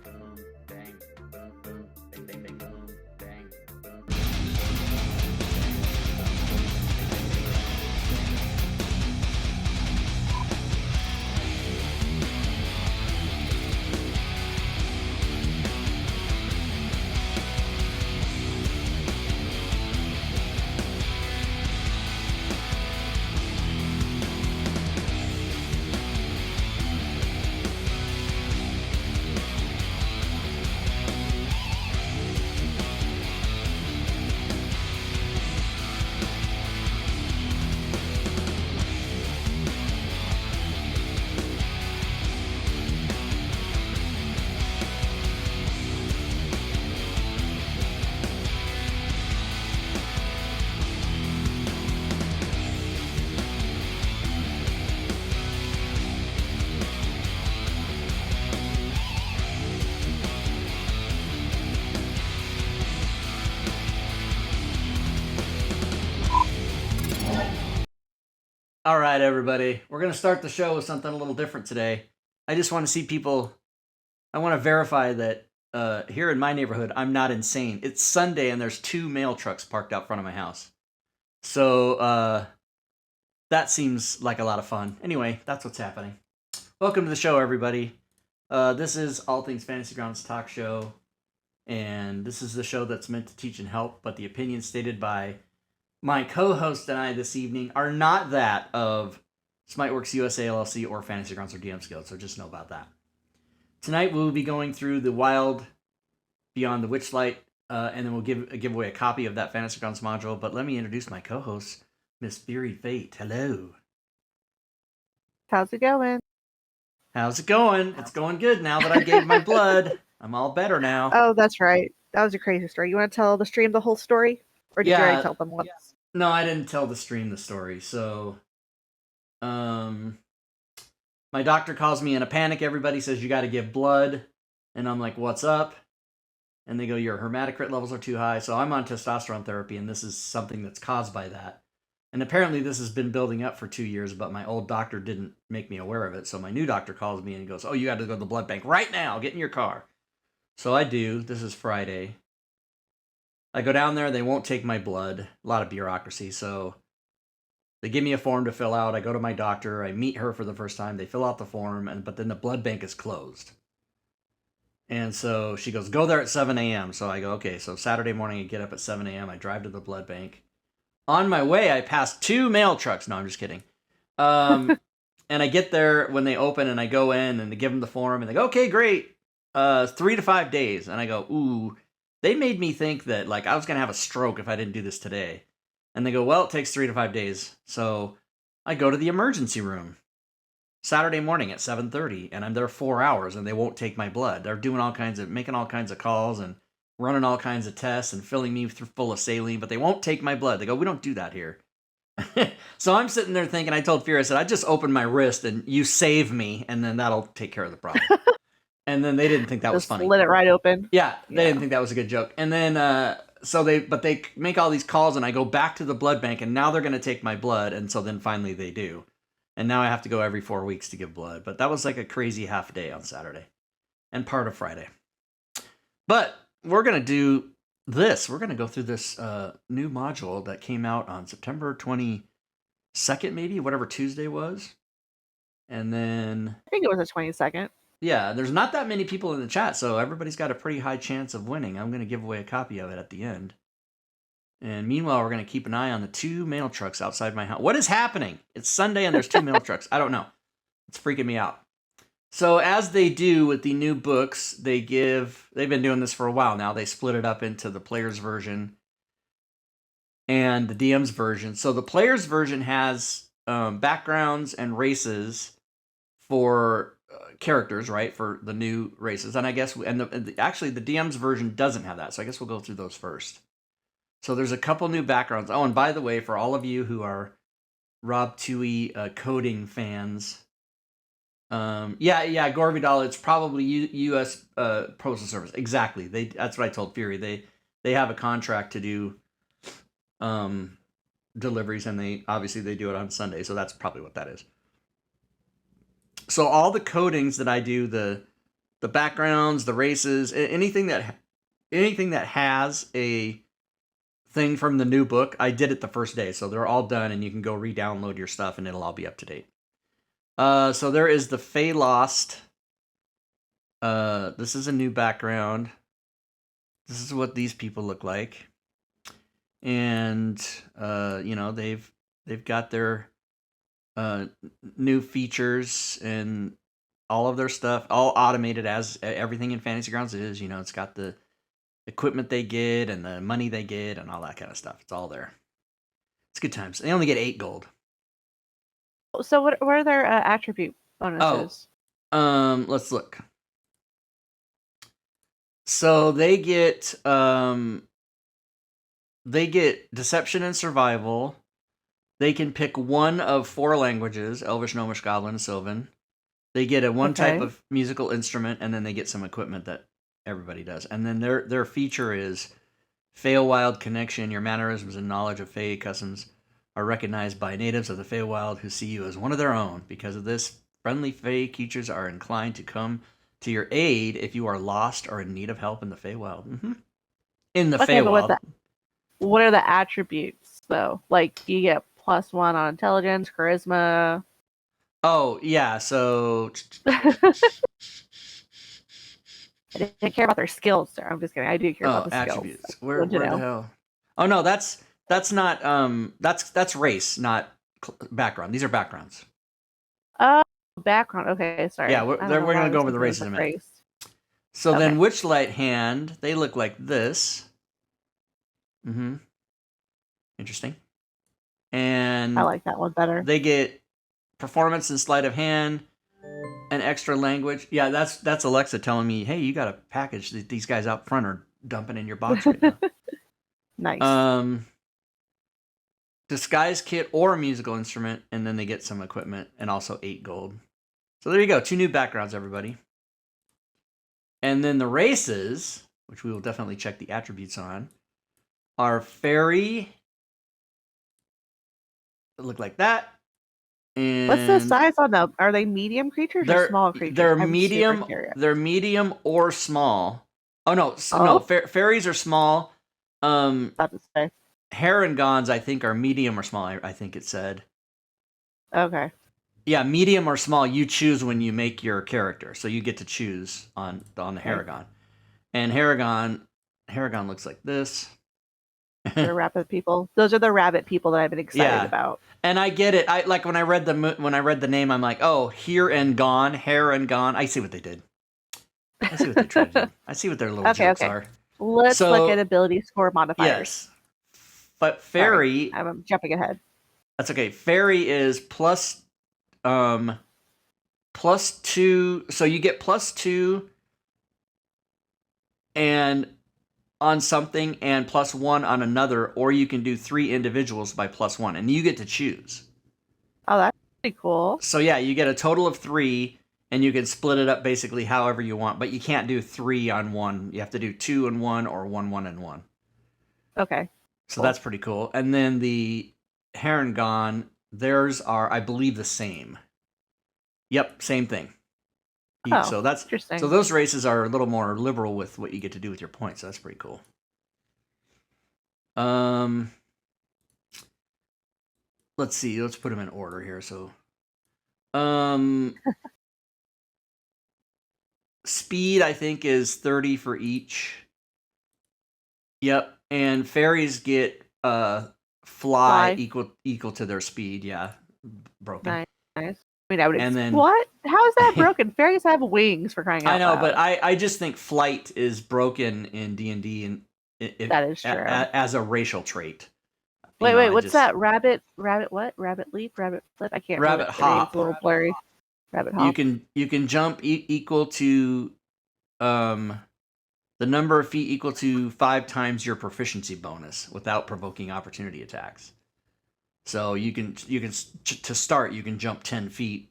boom, bang, boom, boom, bang, bang, bang, boom, bang, boom. All right, everybody. We're going to start the show with something a little different today. I just want to see people. I want to verify that here in my neighborhood, I'm not insane. It's Sunday and there's 2 mail trucks parked out front of my house. So that seems like a lot of fun. Anyway, that's what's happening. Welcome to the show, everybody. This is All Things Fantasy Grounds Talk Show. And this is the show that's meant to teach and help, but the opinions stated by my co-host and I this evening are not that of Smiteworks USA LLC or Fantasy Grounds or DMs Guild, so just know about that. Tonight we'll be going through the Wild Beyond the Witchlight, and then we'll give away a copy of that Fantasy Grounds module. But let me introduce my co-host, Miss Theory Fate. Hello. How's it going? How's it going? It's going good now that I gave my blood. I'm all better now. Oh, that's right. That was a crazy story. You want to tell the stream the whole story? Or did you already tell them once? No, I didn't tell the stream the story. So, my doctor calls me in a panic. Everybody says, you got to give blood. And I'm like, what's up? And they go, your hematocrit levels are too high. So I'm on testosterone therapy, and this is something that's caused by that. And apparently this has been building up for 2 years, but my old doctor didn't make me aware of it. So my new doctor calls me and he goes, oh, you got to go to the blood bank right now. Get in your car. So I do. This is Friday. I go down there. They won't take my blood. A lot of bureaucracy. So they give me a form to fill out. I go to my doctor. I meet her for the first time. They fill out the form, but then the blood bank is closed. And so she goes, go there at 7 a.m. So I go, okay. So Saturday morning, I get up at 7 a.m. I drive to the blood bank. On my way, I pass 2 mail trucks. No, I'm just kidding. And I get there when they open, and I go in, and they give them the form, and they go, okay, great. 3 to 5 days. And I go, ooh. They made me think that like I was going to have a stroke if I didn't do this today. And they go, well, it takes 3 to 5 days. So I go to the emergency room Saturday morning at 7:30, and I'm there 4 hours, and they won't take my blood. They're doing making all kinds of calls and running all kinds of tests and filling me full of saline, but they won't take my blood. They go, we don't do that here. So I'm sitting there thinking, I told Fear, I said, I just opened my wrist and you save me, and then that'll take care of the problem. And then they didn't think that was funny. Let it right open. Yeah, they didn't think that was a good joke. And then, but they make all these calls, and I go back to the blood bank, and now they're going to take my blood, and so then finally they do. And now I have to go every 4 weeks to give blood. But that was like a crazy half day on Saturday, and part of Friday. But we're going to do this. We're going to go through this new module that came out on September 22nd, maybe, whatever Tuesday was. And then I think it was the 22nd. Yeah, there's not that many people in the chat, so everybody's got a pretty high chance of winning. I'm going to give away a copy of it at the end. And meanwhile, we're going to keep an eye on the 2 mail trucks outside my house. What is happening? It's Sunday and there's 2 mail trucks. I don't know. It's freaking me out. So as they do with the new books, they've been doing this for a while now. They split it up into the player's version and the DM's version. So the player's version has backgrounds and races for characters, right, for the new races. And I guess, actually the DM's version doesn't have that, so I guess we'll go through those first. So there's a couple new backgrounds. Oh, and by the way, for all of you who are Rob Tui coding fans, Gorvidal, it's probably U.S. Postal Service. Exactly. That's what I told Fury. They have a contract to do deliveries, and they do it on Sunday, so that's probably what that is. So all the codings that I do, the the backgrounds, the races, anything that has a thing from the new book. I did it the first day, so they're all done, and you can go re-download your stuff, and it'll all be up to date. So there is the Fey Lost. This is a new background. This is what these people look like, and they've got their new features and all of their stuff all automated as everything in Fantasy Grounds is. It's got the equipment they get and the money they get and all that kind of stuff. It's all there. It's good times. They only get 8 gold. So what are their attribute bonuses? Let's look. So they get deception and survival. They can pick one of 4 languages: Elvish, Gnomish, Goblin, Sylvan. They get one type of musical instrument, and then they get some equipment that everybody does. And then their feature is Feywild connection. Your mannerisms and knowledge of Fey customs are recognized by natives of the Feywild who see you as one of their own. Because of this, friendly Fey creatures are inclined to come to your aid if you are lost or in need of help in the Feywild. Mm-hmm. In the Feywild. What are the attributes, though? Like, you get +1 on intelligence, charisma. Oh, yeah, so... I didn't care about their skills, sir. I'm just kidding. I do care about the attributes. skills. Where the hell? Oh, no, that's not... That's race, not background. These are backgrounds. Oh, background. Okay, sorry. Yeah, we're going to go over the races in a minute. So then Witchlight Hand, they look like this. Mm-hmm. Interesting. And I like that one better. They get performance and sleight of hand, an extra language. Yeah, that's Alexa telling me, hey, you got a package that these guys out front are dumping in your box right now. Nice. Disguise kit or a musical instrument, and then they get some equipment and also 8 gold. So there you go, 2 new backgrounds, everybody. And then the races, which we will definitely check the attributes on, are fairy. They look like that. And what's the size on them? Are they medium creatures or small creatures? They're medium. They're medium or small. Oh no, no. Fairies are small. About to say. Herringons, I think, are medium or small. I think it said. Okay. Yeah, medium or small. You choose when you make your character, so you get to choose on the Herrigon. And Herrigon looks like this. They're rabbit people. Those are the rabbit people that I've been excited about. And I get it. I like when I read the name, I'm like, oh, hair and gone. I see what they did. I see what they tried to do. I see what their little jokes are. Let's look at ability score modifiers. Yes. But fairy. Sorry, I'm jumping ahead. That's okay. Fairy is +2. So you get +2 and on something and +1 on another, or you can do 3 individuals by +1, and you get to choose. Oh, that's pretty cool. So yeah, you get a total of 3, and you can split it up basically however you want, but you can't do 3 on 1. You have to do 2 and 1 or 1, 1 and 1. Okay. So that's pretty cool. And then the Herringon, theirs are, I believe, the same. Yep, same thing. Oh, so that's interesting. So those races are a little more liberal with what you get to do with your points. So that's pretty cool. Let's see. Let's put them in order here. So, speed, I think, is 30 for each. Yep, and fairies get fly equal to their speed. Yeah, broken. Nice. I mean, what? How is that broken? Fairies have wings, for crying out loud. I know, but I just think flight is broken in D&D, and that is true as a racial trait. Wait, what's that? Rabbit what? Rabbit leap? Rabbit flip? I can't. Rabbit hop. It's a little blurry. Rabbit hop. You can jump equal to the number of feet equal to 5 times your proficiency bonus without provoking opportunity attacks. So you can to start, you can jump 10 feet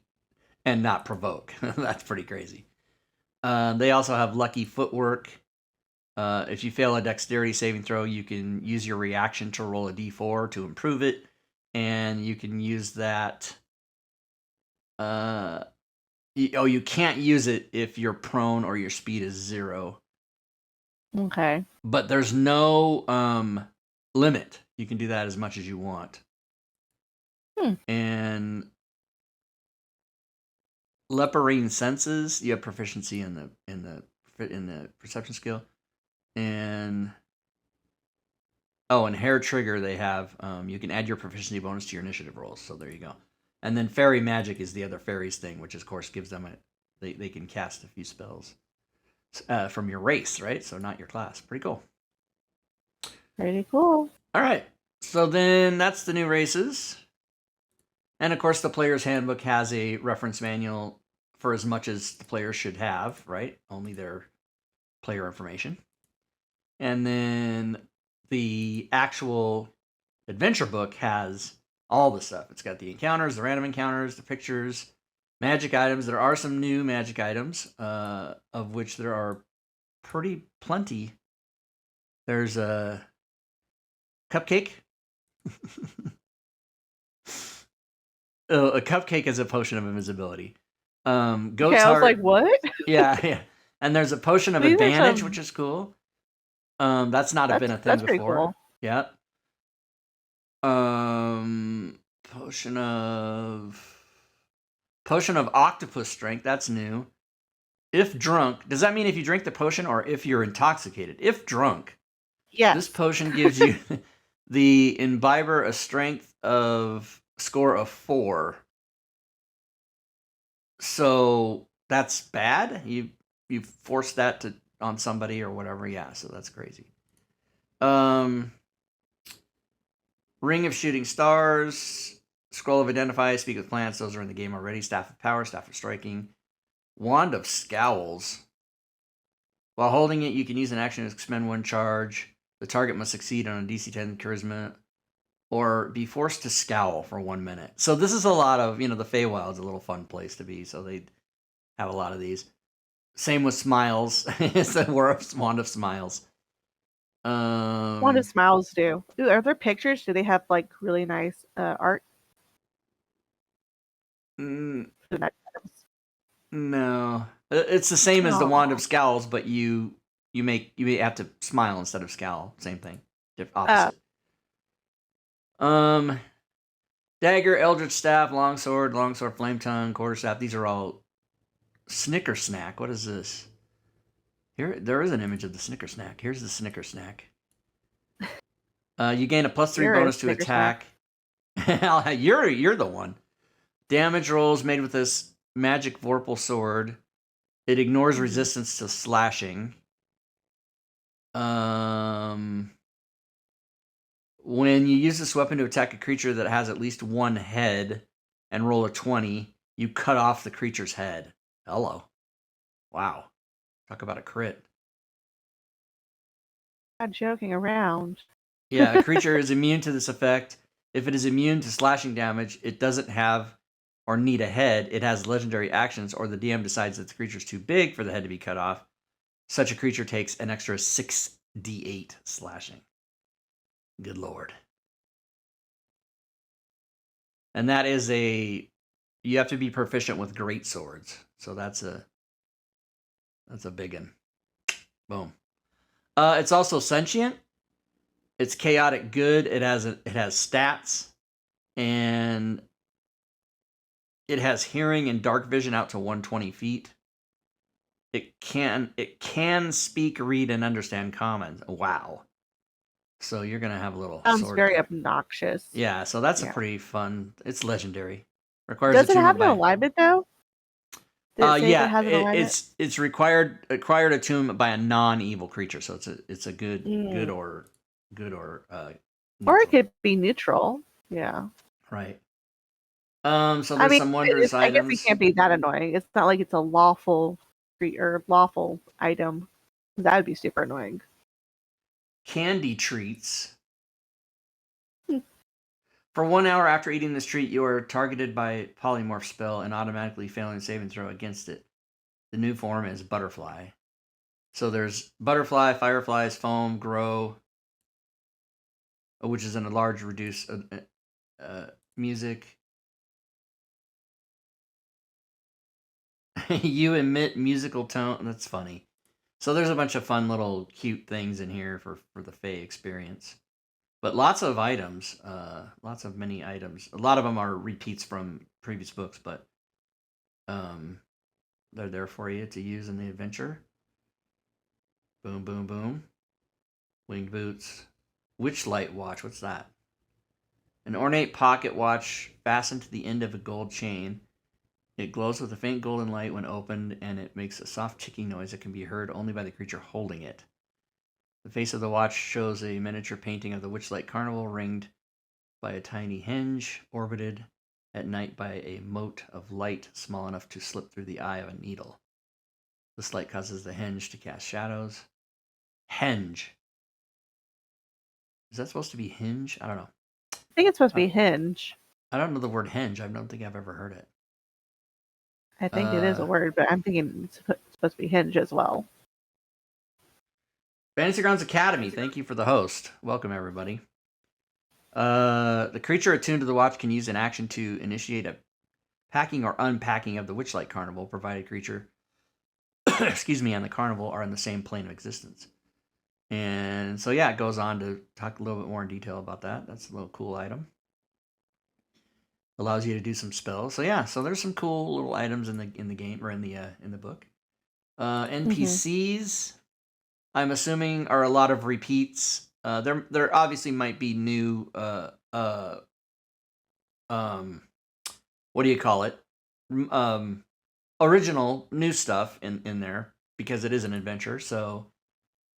and not provoke. That's pretty crazy. They also have lucky footwork. If you fail a dexterity saving throw, you can use your reaction to roll a d4 to improve it, and you can use that You can't use it if you're prone or your speed is 0. Okay. But there's no limit. You can do that as much as you want. And Leporine senses, you have proficiency in the perception skill. And and hair trigger they have, you can add your proficiency bonus to your initiative rolls. So there you go. And then fairy magic is the other fairies thing, which of course gives them they can cast a few spells from your race, right? So not your class. Pretty cool. Pretty cool. All right. So then that's the new races. And of course, the player's handbook has a reference manual for as much as the player should have, right? Only their player information. And then the actual adventure book has all the stuff. It's got the encounters, the random encounters, the pictures, magic items. There are some new magic items, of which there are pretty plenty. There's a cupcake. A cupcake is a potion of invisibility. Goat's Okay, I was heart. like, what? Yeah. And there's a potion of These are advantage, some- which is cool. That's not been a thing That's pretty before. cool. Yeah. Potion of octopus strength. That's new. If drunk, does that mean if you drink the potion or if you're intoxicated? If drunk, Yes. this potion gives you the imbiber a strength of score of 4. So that's bad. You force that on somebody or whatever. Yeah, so that's crazy. Ring of Shooting Stars, Scroll of Identify, Speak with Plants. Those are in the game already. Staff of Power, Staff of Striking, Wand of Scowls. While holding it, you can use an action to expend 1 charge. The target must succeed on a DC 10 Charisma or be forced to scowl for 1 minute. So this is a lot of, the Feywild's a little fun place to be, so they have a lot of these. Same with Smiles. It's the Wand of Smiles. What do smiles do? Ooh, are there pictures? Do they have like really nice art? No. It's the same as the Wand of Scowls, but you have to smile instead of scowl. Same thing. Opposite. Dagger, Eldritch Staff, Longsword, Flame Tongue, Quarterstaff. These are all Snicker Snack. What is this? Here, there is an image of the Snicker Snack. Here's the Snicker Snack. You gain a +3 bonus to attack. You're the one. Damage rolls made with this magic Vorpal sword. It ignores resistance to slashing. When you use this weapon to attack a creature that has at least 1 head and roll a 20, you cut off the creature's head. Hello. Wow. Talk about a crit. Not joking around. Yeah, a creature is immune to this effect. If it is immune to slashing damage, it doesn't have or need a head. It has legendary actions, or the DM decides that the creature is too big for the head to be cut off. Such a creature takes an extra 6d8 slashing. Good lord. And that is you have to be proficient with great swords. So that's a big one. Boom. It's also sentient. It's chaotic good. It has stats, and it has hearing and dark vision out to 120 feet. It can speak, read, and understand common. Wow. So you're gonna have a little. Sounds very obnoxious. Yeah, so that's a pretty fun. It's legendary. Does it have an alignment though? It's required attunement by a non-evil creature, so it's a good or or it could be neutral. Yeah. Right. So there's some wondrous items. I guess it can't be that annoying. It's not like it's a lawful item. That would be super annoying. Candy treats. For 1 hour after eating this treat, you are targeted by polymorph spell and automatically failing a saving throw against it. The new form is butterfly. So there's butterfly, fireflies, foam, grow, which is in a large reduce music. You emit musical tone. That's funny. So there's a bunch of fun little cute things in here for the Fae experience. But lots of items, lots of many items. A lot of them are repeats from previous books, but they're there for you to use in the adventure. Boom, boom, boom. Winged boots. Witchlight watch. What's that? An ornate pocket watch fastened to the end of a gold chain. It glows with a faint golden light when opened, and it makes a soft ticking noise that can be heard only by the creature holding it. The face of the watch shows a miniature painting of the Witchlight Carnival ringed by a tiny hinge, orbited at night by a mote of light small enough to slip through the eye of a needle. This light causes the hinge to cast shadows. Henge. Is that supposed to be hinge? I don't know. I think it's supposed to be hinge. I don't know the word hinge. I don't think I've ever heard it. I think it is a word, but I'm thinking it's supposed to be hinge as well. Fantasy Grounds Academy, thank you for the host. Welcome, everybody. The creature attuned to the watch can use an action to initiate a packing or unpacking of the Witchlight Carnival, provided creature and the carnival are in the same plane of existence. And so, yeah, it goes on to talk a little bit more in detail about that. That's a little cool item. Allows you to do some spells. So, yeah, so there's some cool little items in the game or in the book. NPCs, I'm assuming, are a lot of repeats. There obviously might be new what do you call it? Original new stuff in there because it is an adventure. So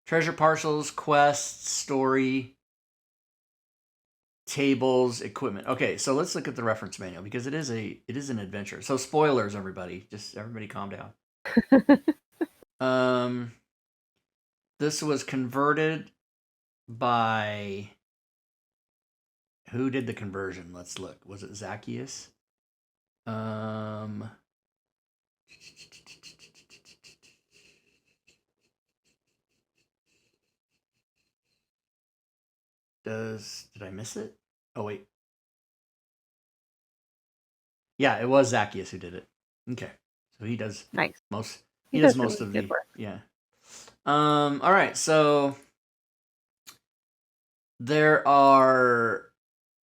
treasure parcels, quests, story, tables, equipment. Okay, so let's look at the reference manual because it is an adventure. So spoilers, everybody. Just everybody calm down. This was converted by who did the conversion? Let's look. Was it Zacchaeus? Did I miss it? Oh wait. Yeah, it was Zacchaeus who did it. Okay. So he does most he does most of the work. Yeah. All right, so there are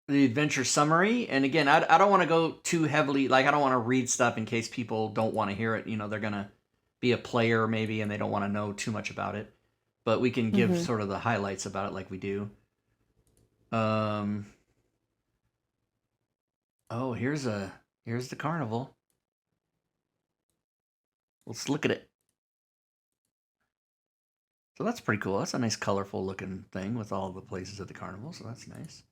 the adventure summary, and again, I don't want to go too heavily, like I don't want to read stuff in case people don't want to hear it. You know, they're gonna be a player maybe, and they don't want to know too much about it. But we can give sort of the highlights about it, like we do. Oh, here's the carnival. Let's look at it. So that's pretty cool. That's a nice colorful looking thing with all the places at the carnival, so that's nice.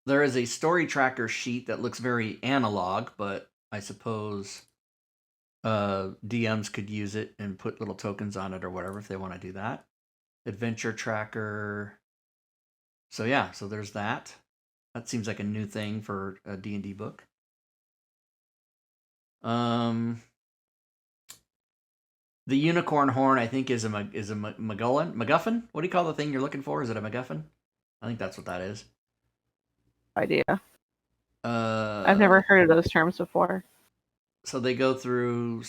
There is a story tracker sheet that looks very analog, but I suppose DMs could use it and put little tokens on it or whatever if they want to do that. Adventure tracker. So yeah, so there's that. That seems like a new thing for a D&D book. The unicorn horn, I think, is a MacGuffin. What do you call the thing you're looking for? Is it a MacGuffin? I think that's what that is. Idea. I've never heard of those terms before. So they go through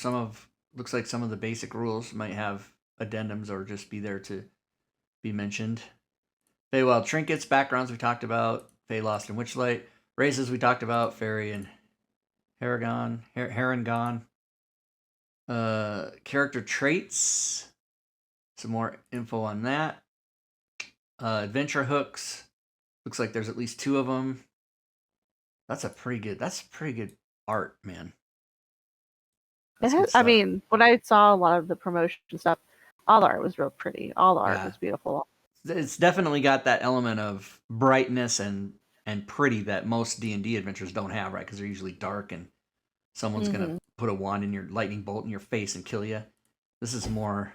looks like some of the basic rules might have addendums or just be there to be mentioned. Feywild trinkets, backgrounds we talked about. Fey Lost and Witchlight. Races we talked about. Fairy and Harengon. Character traits. Some more info on that. Adventure hooks. Looks like there's at least 2 of them. That's pretty good art, man. I mean, when I saw a lot of the promotion stuff, all the art was real pretty. All the art was beautiful. It's definitely got that element of brightness and pretty that most D&D adventures don't have, right? Because they're usually dark and someone's gonna put a wand in your lightning bolt in your face and kill you. This is more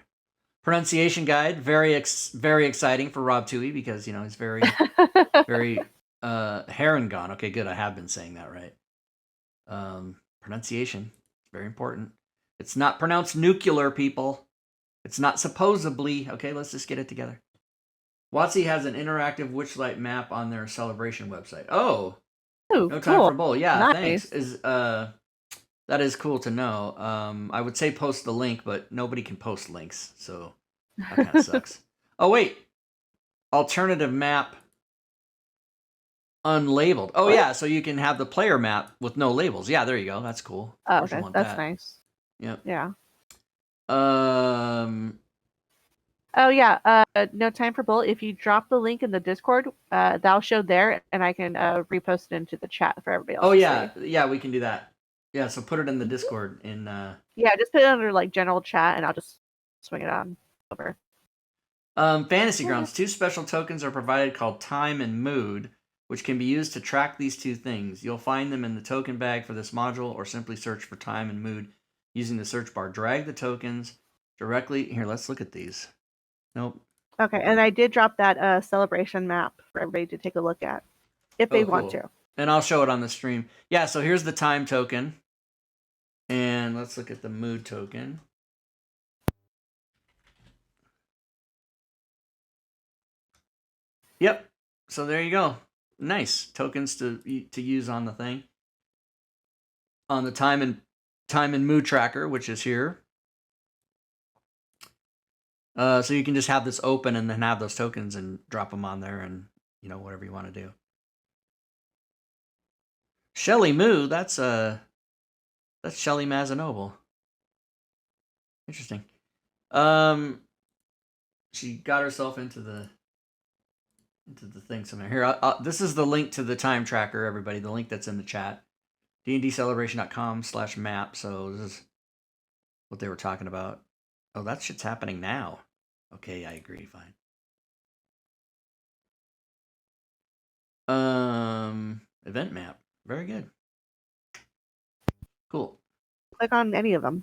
pronunciation guide. Very exciting for Rob Toohey because he's very very Harengon. Okay, good. I have been saying that right. Pronunciation, very important. It's not pronounced nuclear, people. It's not supposedly. Okay, let's just get it together. WotC has an interactive Witchlight map on their celebration website. Oh, no time cool. for bull. Yeah, nice. Thanks. Is That is cool to know. I would say post the link, but nobody can post links, so that kind of sucks. Oh wait, alternative map unlabeled. Oh What? yeah, so you can have the player map with no labels. Yeah, there you go. That's cool. Of Oh, course you okay. want That's that. nice. Yep. Yeah. Um. Oh yeah. No time for bullet. If you drop the link in the Discord, that'll show there, and I can repost it into the chat for everybody else Oh to yeah, see. yeah, we can do that. Yeah, so put it in the Discord in. Yeah, just put it under like general chat, and I'll just swing it on over. Fantasy Grounds. 2 special tokens are provided called Time and Mood, which can be used to track these 2 things. You'll find them in the token bag for this module, or simply search for Time and Mood using the search bar. Drag the tokens directly. Here, let's look at these. Nope. Okay, and I did drop that celebration map for everybody to take a look at if they want to. And I'll show it on the stream. Yeah, so here's the Time token. And let's look at the Mood token. Yep. So there you go. Nice tokens to use on the thing. On the time and mood tracker, which is here. So you can just have this open and then have those tokens and drop them on there, and whatever you want to do. Shelly Moo, that's Shelly Mazanoble. Interesting. She got herself into the thing somewhere. Here, this is the link to the time tracker, everybody. The link that's in the chat. dndcelebration.com/map. So this is what they were talking about. Oh, that shit's happening now. Okay, I agree. Fine. Event map. Very good. Cool. Click on any of them.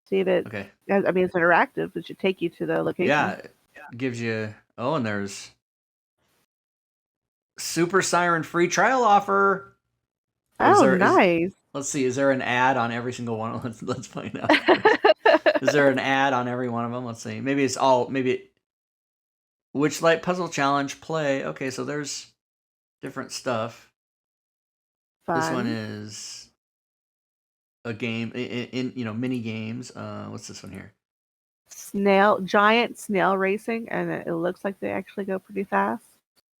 See if it. Okay. I mean, it's interactive. It should take you to the location. Yeah, it gives you. Oh, and there's Super Siren free trial offer. Nice. Let's see. Is there an ad on every single one? Let's find out. Is there an ad on every one of them? Let's see. Maybe it's all. Witchlight Puzzle Challenge play. Okay, so there's different stuff. Fun. This one is a game in mini games. What's this one here? Giant snail racing, and it looks like they actually go pretty fast.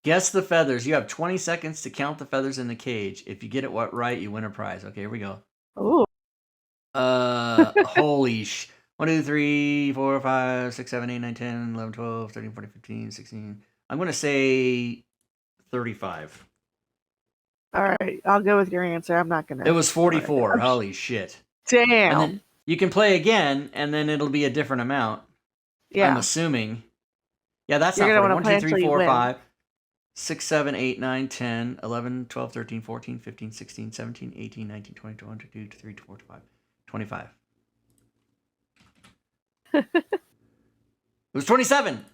Guess the feathers. You have 20 seconds to count the feathers in the cage. If you get it right, you win a prize. Okay, here we go. Ooh. Holy 1, 2, 3, 4, 5, 6, 7, 8, 9, 10, 11, 12, 13, 14, 15, 16. I'm going to say 35. All right, I'll go with your answer. I'm not going to. It was 44. Holy shit. Damn. And then you can play again, and then it'll be a different amount. Yeah. I'm assuming. Yeah, that's You're not 1, 2, 3, 4, 5, 6, 7, 8, 9, 10, 11, 12, 13, 14, 15, 16, 17, 18, 19, 20, 21, 22, 23, 24, 25. 25. It was 27.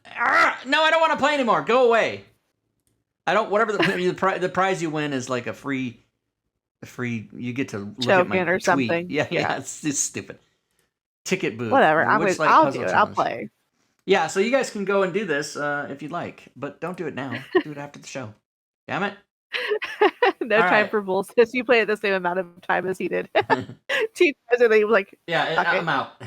No, I don't want to play anymore. Go away. I don't. Whatever the prize you win is like a free. You get to look at my or tweet. something. Yeah. It's stupid. Ticket booth. Whatever. I'll do it. Challenge. I'll play. Yeah, so you guys can go and do this if you'd like, but don't do it now. Do it after the show. Damn it. No All time right. for bullshit. You play it the same amount of time as he did. He was like, yeah, okay. I'm out.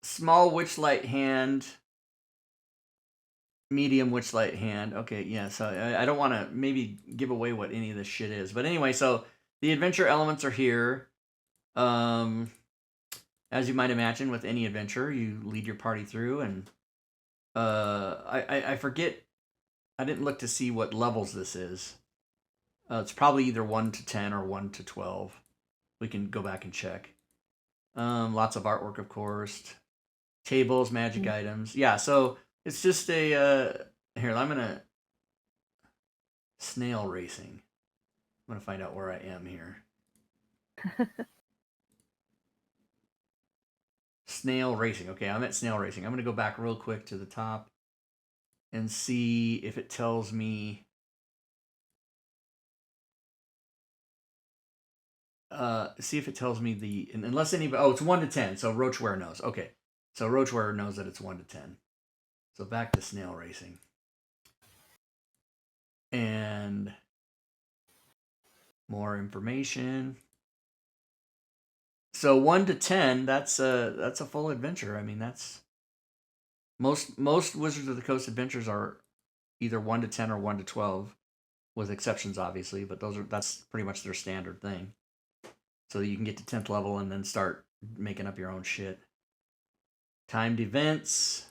Small Witchlight hand. Medium Witchlight hand. Okay, yeah, so I don't want to maybe give away what any of this shit is. But anyway, so the adventure elements are here. As you might imagine, with any adventure, you lead your party through, and I forget. I didn't look to see what levels this is. It's probably either 1 to 10 or 1 to 12. We can go back and check. Lots of artwork, of course. Tables, magic items. Yeah, so it's just a... here, I'm going to... Snail racing. I'm going to find out where I am here. Snail racing. Okay, I'm at snail racing. I'm going to go back real quick to the top and see if it tells me... see if it tells me the... Unless anybody... Oh, it's 1 to 10, so Roachware knows. Okay, so Roachware knows that it's 1 to 10. So back to snail racing. And... More information. So 1 to 10, that's a full adventure. I mean, that's most Wizards of the Coast adventures are either 1 to 10 or 1 to 12, with exceptions obviously, but that's pretty much their standard thing. So you can get to 10th level and then start making up your own shit. Timed events,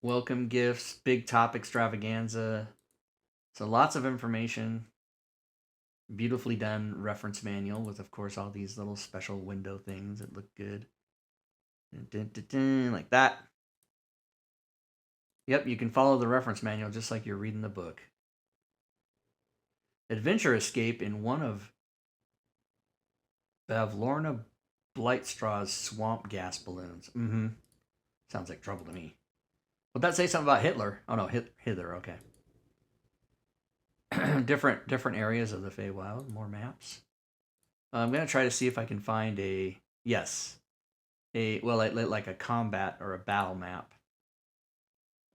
welcome gifts, big top extravaganza. So lots of information. Beautifully done reference manual with, of course, all these little special window things that look good. Dun, dun, dun, like that. Yep, you can follow the reference manual just like you're reading the book. Adventure escape in one of Bavlorna Blightstraw's swamp gas balloons. Mm-hmm. Sounds like trouble to me. Would that say something about Hitler? Oh no, Hither, okay. different areas of the Feywild, more maps. I'm gonna try to see if I can find like a combat or a battle map.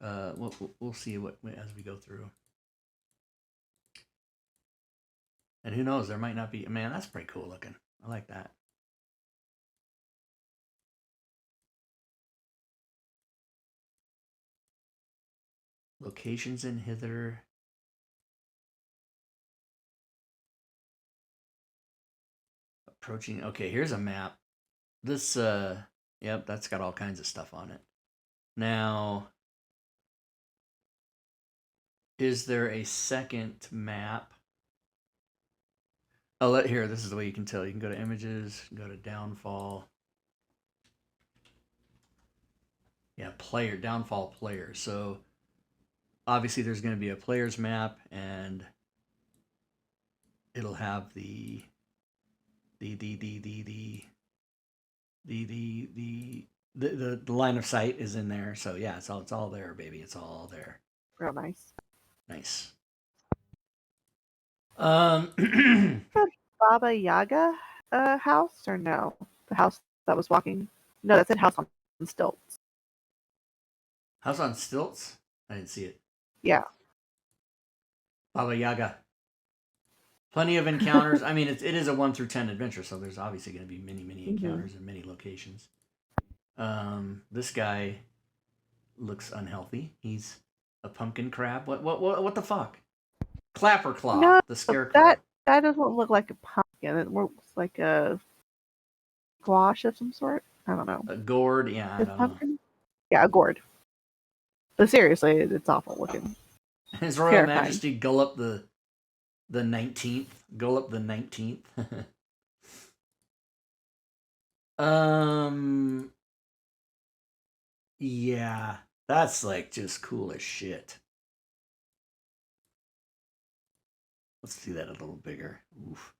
We'll see what as we go through. And who knows, there might not be. Man, that's pretty cool looking. I like that. Locations in Hither. Approaching. Okay, here's a map. This, yep, that's got all kinds of stuff on it. Now, is there a second map? Oh, here, this is the way you can tell. You can go to images, go to downfall. Yeah, downfall player. So, obviously there's going to be a player's map, and it'll have the line of sight is in there. So yeah, it's all there, baby. It's all there. Real nice. Nice. Baba Yaga house or no? The house that was walking. No, that said house on stilts. House on stilts? I didn't see it. Yeah. Baba Yaga. Plenty of encounters. I mean, it is a 1 through 10 adventure, so there's obviously going to be many encounters in many locations. This guy looks unhealthy. He's a pumpkin crab. What the fuck? Clapperclaw, No, the scarecrow. that doesn't look like a pumpkin. It looks like a squash of some sort. I don't know. A gourd, yeah, I don't know. Yeah, a gourd. But seriously, it's awful looking. His Royal Terrifying. Majesty Gullop the 19th. Gullop the 19th. Yeah, that's like just cool as shit. Let's see that a little bigger. Oof.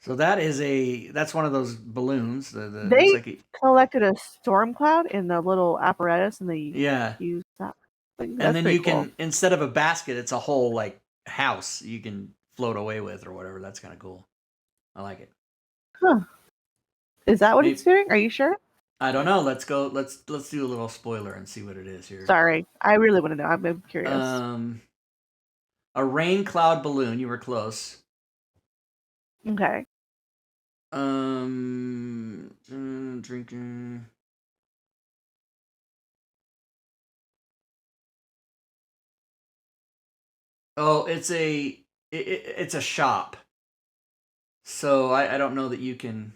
So that's one of those balloons. They collected a storm cloud in the little apparatus, and they use that. And then you can, instead of a basket, it's a whole like house you can float away with or whatever. That's kind of cool. I like it. Huh. Is that what it's doing? Are you sure? I don't know. Let's go. Let's do a little spoiler and see what it is here. Sorry, I really want to know. I'm curious. A rain cloud balloon. You were close. Okay. Drinking. Oh, it's a shop. So I don't know that you can.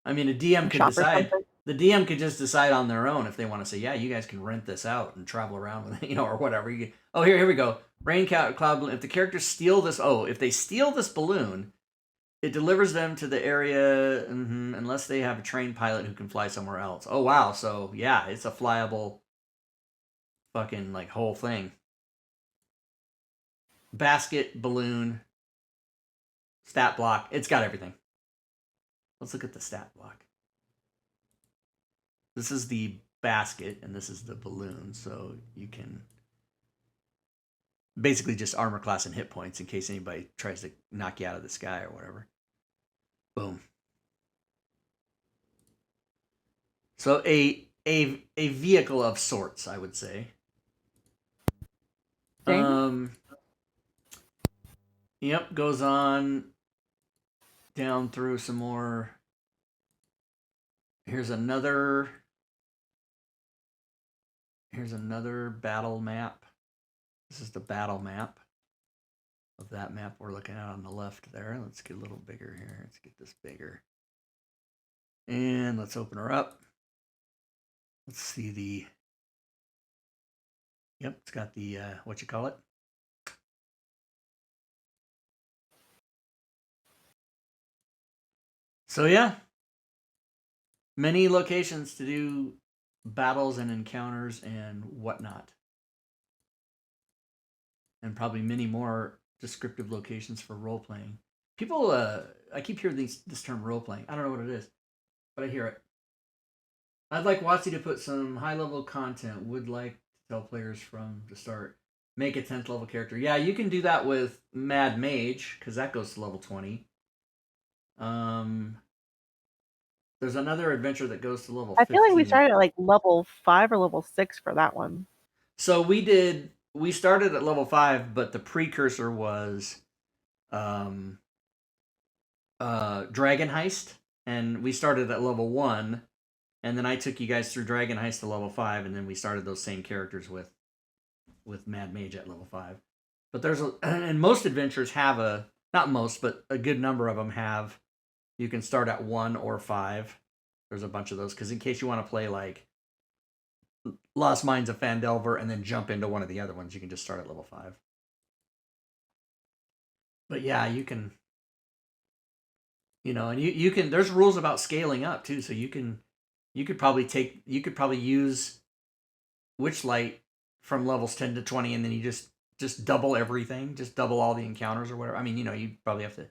I mean, a DM could decide. The DM could just decide on their own if they want to say, yeah, you guys can rent this out and travel around with it, or whatever. Here we go. Rain cloud balloon. If the characters steal this, if they steal this balloon, it delivers them to the area unless they have a trained pilot who can fly somewhere else. Oh wow! So yeah, it's a flyable, fucking like whole thing. Basket, balloon, stat block. It's got everything. Let's look at the stat block. This is the basket, and this is the balloon, so you can basically just armor class and hit points in case anybody tries to knock you out of the sky or whatever. Boom. So a vehicle of sorts, I would say. Yep, goes on down through some more. Here's another battle map. This is the battle map of that map we're looking at on the left there. Let's get a little bigger here. Let's get this bigger. And let's open her up. Let's see the... Yep, it's got the, what you call it? So yeah, many locations to do battles and encounters and whatnot. And probably many more descriptive locations for role-playing. People, I keep hearing this term role-playing. I don't know what it is, but I hear it. I'd like WotC to put some high-level content. Would like to tell players from the start. Make a 10th level character. Yeah, you can do that with Mad Mage, because that goes to level 20. There's another adventure that goes to level 15. I feel like we started at like level 5 or level 6 for that one. So we started at level 5, but the precursor was Dragon Heist, and we started at level 1, and then I took you guys through Dragon Heist to level 5, and then we started those same characters with Mad Mage at level 5. But and most adventures have not most, but a good number of them have, you can start at 1 or 5. There's a bunch of those, because in case you want to play like Lost Mines of Phandelver and then jump into one of the other ones, you can just start at level 5. But yeah, you can, and you can, there's rules about scaling up too, so you could probably use Witchlight from levels 10 to 20, and then you just double everything, just double all the encounters or whatever. I mean, you probably have to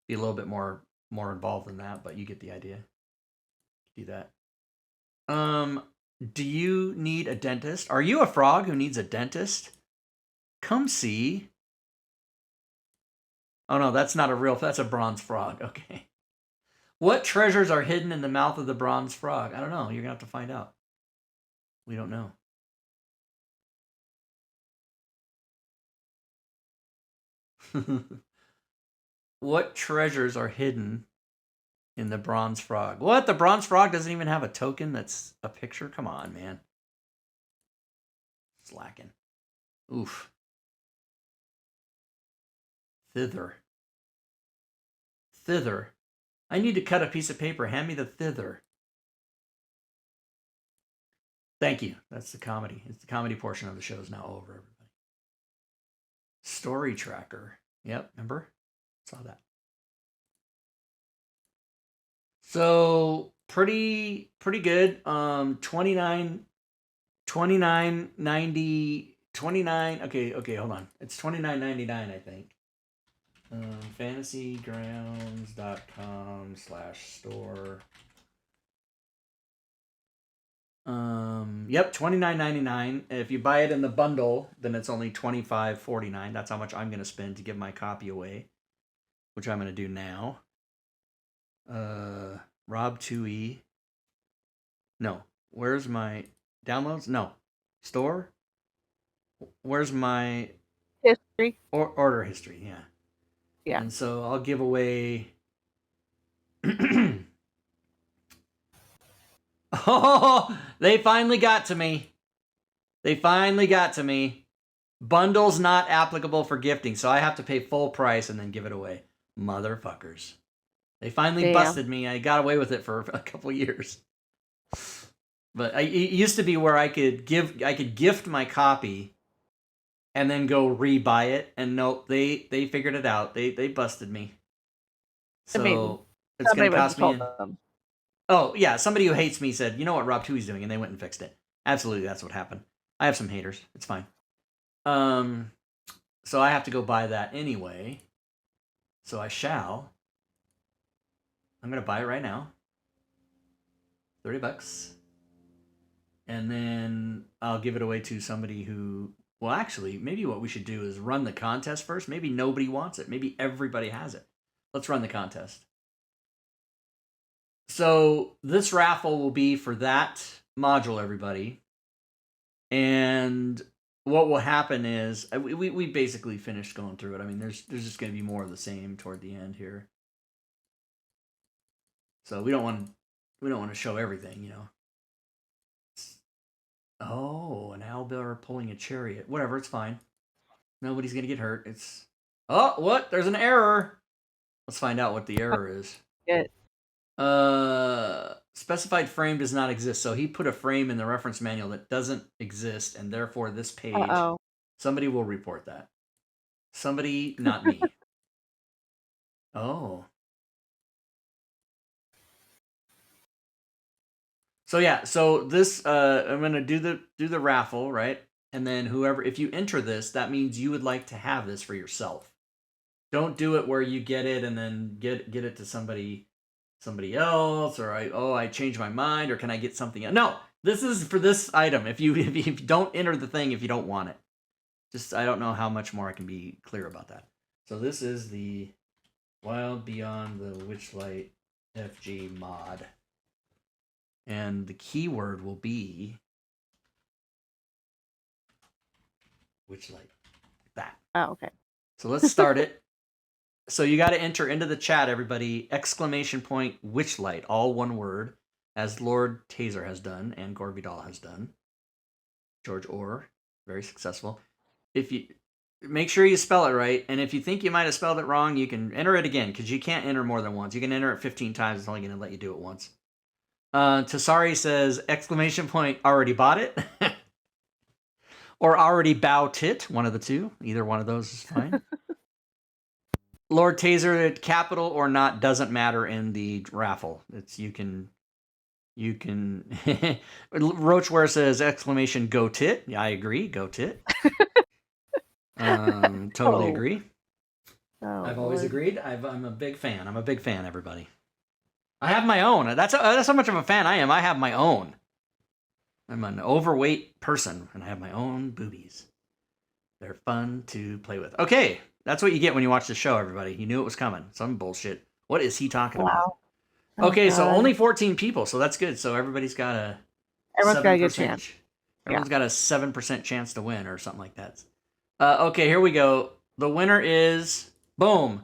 be a little bit more involved than that, but you get the idea. Do that. Do you need a dentist? Are you a frog who needs a dentist? Come see. Oh no, that's a bronze frog. Okay. What treasures are hidden in the mouth of the bronze frog? I don't know. You're gonna have to find out. We don't know. What treasures are hidden in the bronze frog? What? The bronze frog doesn't even have a token that's a picture? Come on, man. Slacking. Oof. Thither. I need to cut a piece of paper. Hand me the thither. Thank you. That's the comedy. It's the comedy portion of the show is now over, everybody. Story tracker. Yep, remember? Saw that. So pretty good. 29.90. Okay, hold on. It's $29.99, I think. fantasygrounds.com/store. Yep, $29.99. If you buy it in the bundle, then it's only $25.49. That's how much I'm gonna spend to give my copy away, which I'm gonna do now. Rob 2E. No. Where's my downloads? No. Store? Where's my history? Order history, yeah. Yeah. And so I'll give away Oh, they finally got to me. Bundles not applicable for gifting, so I have to pay full price and then give it away. Motherfuckers. They finally busted me. I got away with it for a couple years. But it used to be where I could gift my copy and then go re-buy it, and nope, they figured it out. They busted me. So it's going to cost me. Oh, yeah, somebody who hates me said, "You know what Rob 2 is doing?" and they went and fixed it. Absolutely, that's what happened. I have some haters. It's fine. So I have to go buy that anyway. So I shall. I'm going to buy it right now. $30. And then I'll give it away to somebody who... Well, actually, maybe what we should do is run the contest first. Maybe nobody wants it. Maybe everybody has it. Let's run the contest. So this raffle will be for that module, everybody. And what will happen is we basically finished going through it. I mean, there's just going to be more of the same toward the end here. So we don't want to show everything, you know. Oh, an owlbear pulling a chariot. Whatever, it's fine. Nobody's going to get hurt. It's what? There's an error. Let's find out what the error is. It. Specified frame does not exist. So he put a frame in the reference manual that doesn't exist, and therefore this page, Uh-oh. somebody will report that. Somebody, not me. Oh. So yeah, so this I'm gonna do the raffle, right? And then whoever, if you enter this, that means you would like to have this for yourself. Don't do it where you get it and then get it to somebody else, or I changed my mind, or can I get something else? No, this is for this item. If you don't enter the thing if you don't want it. Just, I don't know how much more I can be clear about that. So this is the Wild Beyond the Witchlight FG mod. And the keyword will be Witchlight. That. Oh, okay. So let's start it. So you got to enter into the chat, everybody, ! Witchlight, all one word, as Lord Taser has done and Gore Vidal has done. George Orr, very successful. If you make sure you spell it right, and if you think you might have spelled it wrong, you can enter it again, because you can't enter more than once. You can enter it 15 times. It's only going to let you do it once. Tasari says, ! Already bought it. Or already bowed it. One of the two. Either one of those is fine. Lord Taser, capital or not, doesn't matter in the raffle. It's you can Roachware says ! Go tit. Yeah, I agree. Go tit. Totally agree. Oh, I've always agreed. I'm a big fan. I'm a big fan, everybody. I have my own. That's how much of a fan I am. I have my own. I'm an overweight person, and I have my own boobies. They're fun to play with. Okay, that's what you get when you watch the show, everybody. You knew it was coming. Some bullshit. What is he talking about? Okay, so only 14 people, so that's good. So everybody's got a good chance. Everyone's got a 7% chance to win or something like that. Okay, here we go. The winner is, boom,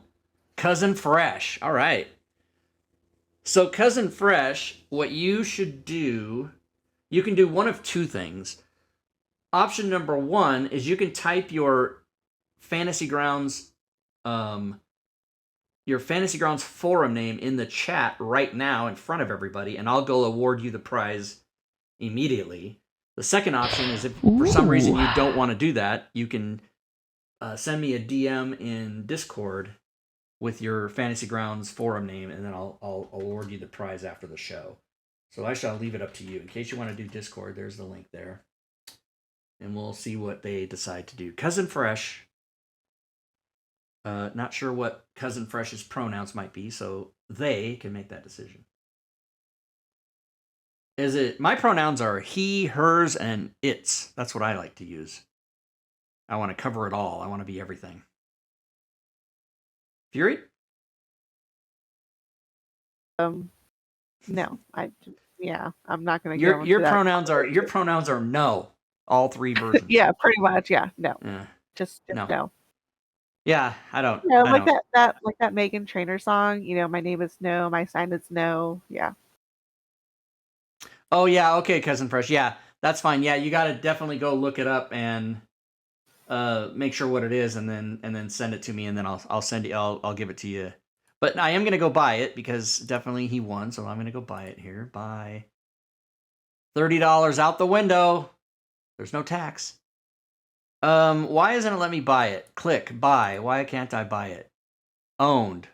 Cousin Fresh. All right. So Cousin Fresh, what you should do, you can do one of two things. Option number one is you can type your Fantasy Grounds forum name in the chat right now in front of everybody, and I'll go award you the prize immediately. The second option is if for some reason you don't want to do that, you can send me a DM in Discord with your Fantasy Grounds forum name, and then I'll award you the prize after the show. So I shall leave it up to you. In case you want to do Discord, there's the link there. And we'll see what they decide to do. Cousin Fresh. Not sure what Cousin Fresh's pronouns might be, so they can make that decision. My pronouns are he, hers, and its. That's what I like to use. I want to cover it all. I want to be everything. Fury? No, I'm not going to. Your pronouns are no. All three versions. Yeah, pretty much. Yeah, no. Yeah. Just no. Yeah, I don't. No, like that Meghan Trainor song. You know, my name is No, my sign is No. Yeah. Oh yeah, okay, Cousin Fresh. Yeah, that's fine. Yeah, you got to definitely go look it up and make sure what it is, and then send it to me, and then I'll send it. I'll give it to you. But I am gonna go buy it because definitely he won, so I'm gonna go buy it here. Buy $30 out the window. There's no tax. Why isn't it let me buy it? Click buy. Why can't I buy it? Owned.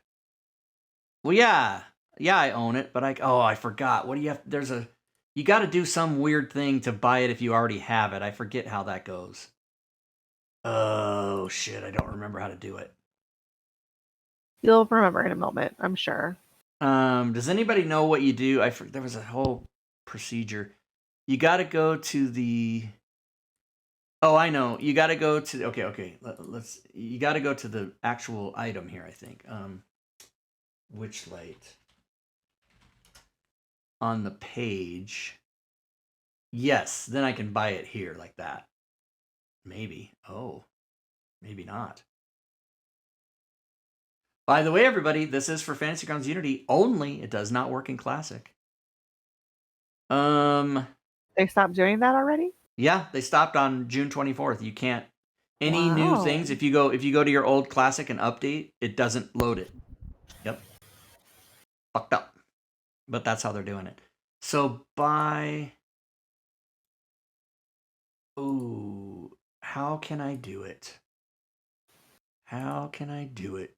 Well, yeah, I own it, but I forgot. What do you have? You got to do some weird thing to buy it if you already have it. I forget how that goes. Oh shit, I don't remember how to do it. You'll remember in a moment, I'm sure. Does anybody know what you do? There was a whole procedure. You got to go to the. Oh, I know. You got to go to. Okay. You got to go to the actual item here. I think. Witchlight. On the page. Yes, then I can buy it here like that. Maybe. Oh, maybe not. By the way, everybody, this is for Fantasy Grounds Unity only. It does not work in Classic. They stopped doing that already? Yeah, they stopped on June 24th. You can't any new Wow. things. If you go to your old Classic and update, it doesn't load it. Yep. Fucked up. But that's how they're doing it. So by ooh, how can I do it? How can I do it?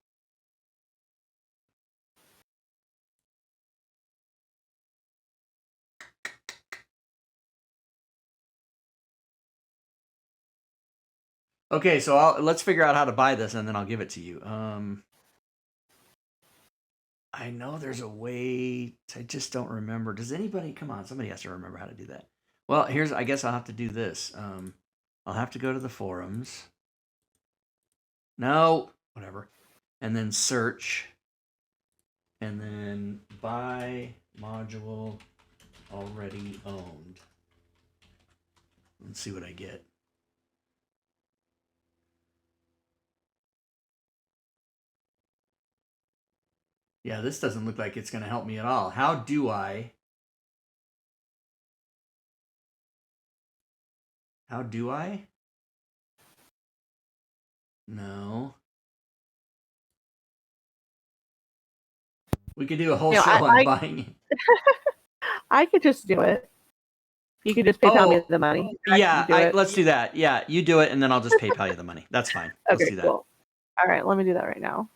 Okay, so let's figure out how to buy this, and then I'll give it to you. I know there's a way. I just don't remember. Does anybody? Come on, somebody has to remember how to do that. Well, I guess I'll have to do this. I'll have to go to the forums. No, whatever. And then search. And then buy module already owned. Let's see what I get. Yeah, this doesn't look like it's going to help me at all. How do I? How do I? No. We could do a whole show on buying it. I could just do it. You could just PayPal me the money. Yeah, let's do that. Yeah, you do it, and then I'll just PayPal you the money. That's fine. Let's do that. Cool. All right, let me do that right now.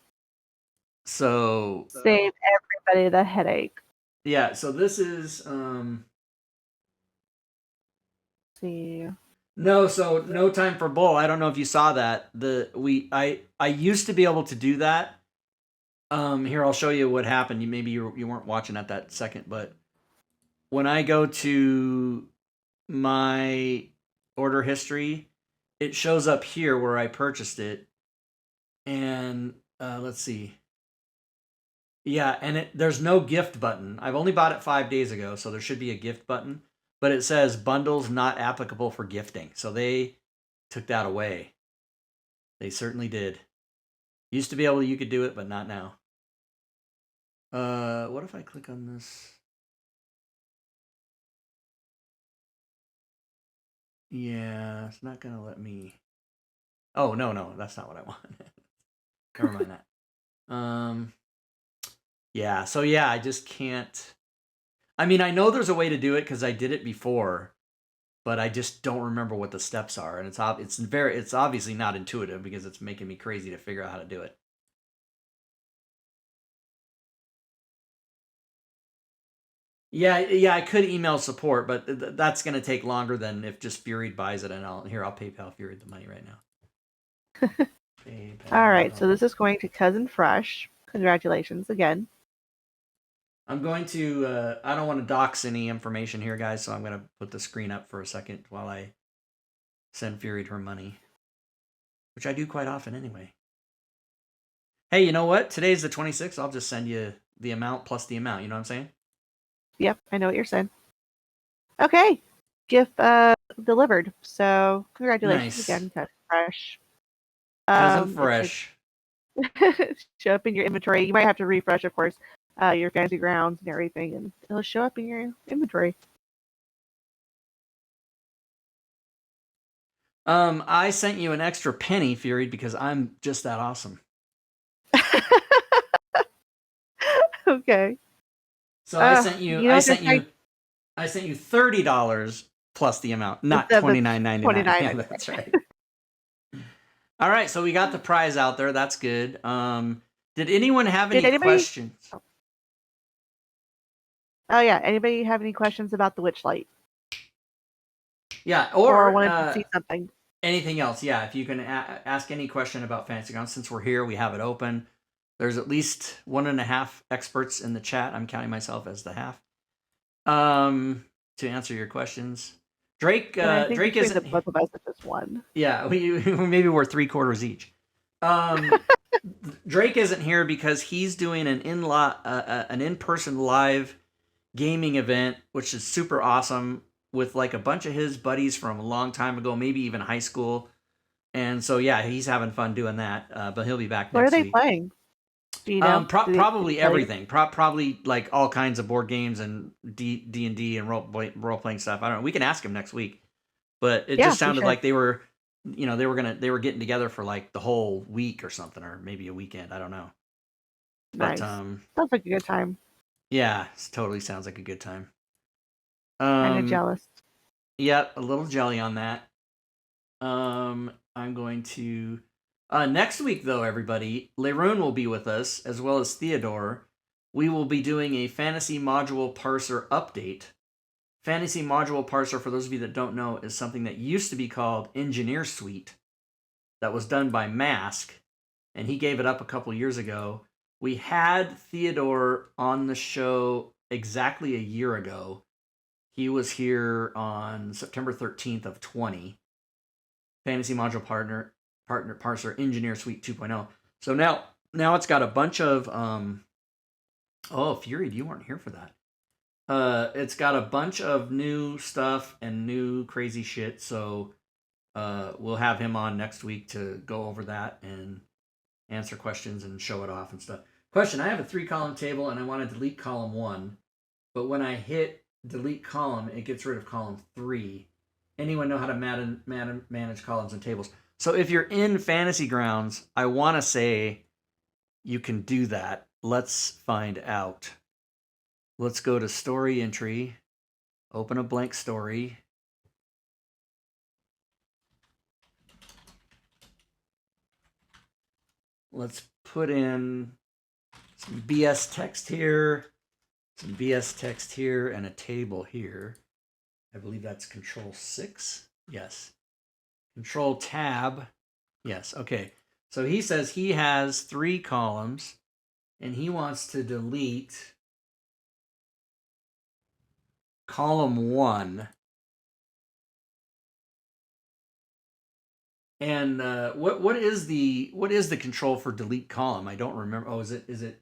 So save everybody the headache. Yeah, so this is see. No, so No Time for Bull. I don't know if you saw that. I used to be able to do that. Here I'll show you what happened. Maybe you weren't watching at that second, but when I go to my order history, it shows up here where I purchased it. And let's see. Yeah, and there's no gift button. I've only bought it 5 days ago, so there should be a gift button. But it says bundles not applicable for gifting. So they took that away. They certainly did. Used to be able you could do it, but not now. What if I click on this? Yeah, it's not gonna let me. Oh no, that's not what I want. Never mind that. Yeah, so yeah, I just can't. I mean, I know there's a way to do it because I did it before, but I just don't remember what the steps are, and it's obviously not intuitive because it's making me crazy to figure out how to do it. Yeah, I could email support, but that's going to take longer than if just Fury buys it, and I'll PayPal Fury the money right now. PayPal. All right, so this is going to Cousin Fresh. Congratulations again. I'm going to, I don't want to dox any information here, guys, so I'm going to put the screen up for a second while I send Fury her money, which I do quite often anyway. Hey, you know what? Today's the 26th. I'll just send you the amount plus the amount. You know what I'm saying? Yep, I know what you're saying. Okay, gift delivered. So congratulations again, Cousin Fresh. Cousin Fresh. Show up in your inventory. You might have to refresh, of course, your Fantasy Grounds and everything, and it'll show up in your inventory. I sent you an extra penny, Fury, because I'm just that awesome. Okay. So I sent you $30 plus the amount, not $29.99. Yeah, that's right. All right, so we got the prize out there. That's good. Did anyone have any questions? Oh yeah, anybody have any questions about the Witchlight? Yeah, or wanted to see something. Anything else? Yeah, if you can ask any question about Fantasy Grounds, since we're here, we have it open. There's at least 1.5 experts in the chat. I'm counting myself as the half. To answer your questions, Drake. Drake isn't. Both of us are just one. Yeah, maybe we're 3/4 each. Drake isn't here because he's doing an in-person live gaming event, which is super awesome, with like a bunch of his buddies from a long time ago, maybe even high school. And so yeah, he's having fun doing that. But he'll be back What are next they week. playing? Do you know? Probably everything. Probably like all kinds of board games and D&D and role playing stuff. I don't know. We can ask him next week. But it just sounded like they were, they were getting together for like the whole week or something, or maybe a weekend. I don't know. Nice. But sounds like a good time. Yeah, it totally sounds like a good time. Kind of jealous. Yep, a little jelly on that. I'm going to next week though, everybody, Leroon will be with us as well as Theodore. We will be doing a fantasy module parser update. Fantasy module parser, for those of you that don't know, is something that used to be called Engineer Suite, that was done by Mask, and he gave it up a couple years ago. We had Theodore on the show exactly a year ago. He was here on September 13th of 20. Fantasy module partner parser Engineer Suite 2.0. So now it's got a bunch of Fury, you weren't here for that. It's got a bunch of new stuff and new crazy shit. So we'll have him on next week to go over that and answer questions and show it off and stuff. Question: I have a 3-column table and I want to delete column 1, but when I hit delete column, it gets rid of column 3. Anyone know how to manage columns and tables? So if you're in Fantasy Grounds, I want to say you can do that. Let's find out. Let's go to story entry, open a blank story. Let's put in some BS text here, some BS text here, and a table here. I believe that's Control 6. Yes. Control Tab. Yes. Okay. So he says he has 3 columns, and he wants to delete column 1. And what is the control for delete column? I don't remember. Oh, is it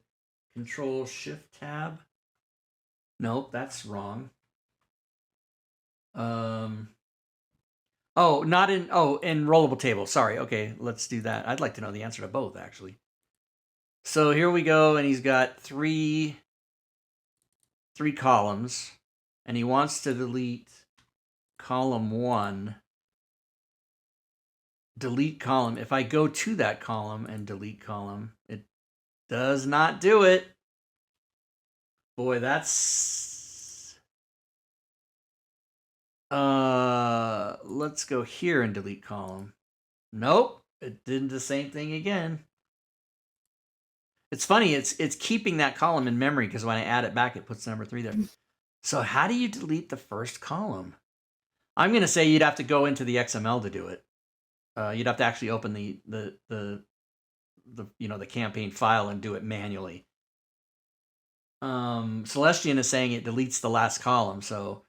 Control Shift Tab? Nope, that's wrong. In rollable table. Sorry. Okay, let's do that. I'd like to know the answer to both, actually. So here we go, and he's got three columns, and he wants to delete column 1. Delete column. If I go to that column and delete column, it does not do it. Boy, that's... let's go here and delete column. Nope, it did the same thing again. It's funny, it's keeping that column in memory because when I add it back, it puts number 3 there. So how do you delete the first column? I'm going to say you'd have to go into the XML to do it. You'd have to actually open the campaign file and do it manually. Celestian is saying it deletes the last column, so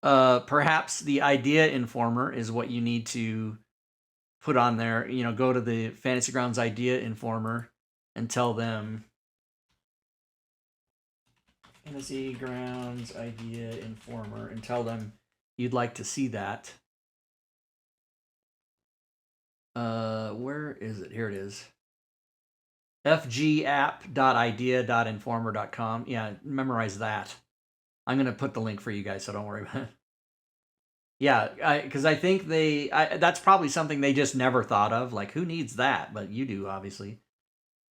perhaps the idea informer is what you need to put on there. Go to the Fantasy Grounds idea informer and tell them Fantasy Grounds idea informer and tell them you'd like to see that. Where is it? Here it is. fgapp.idea.informer.com. Yeah, memorize that. I'm going to put the link for you guys, so don't worry about it. Yeah, because I think that's probably something they just never thought of. Like, who needs that? But you do, obviously.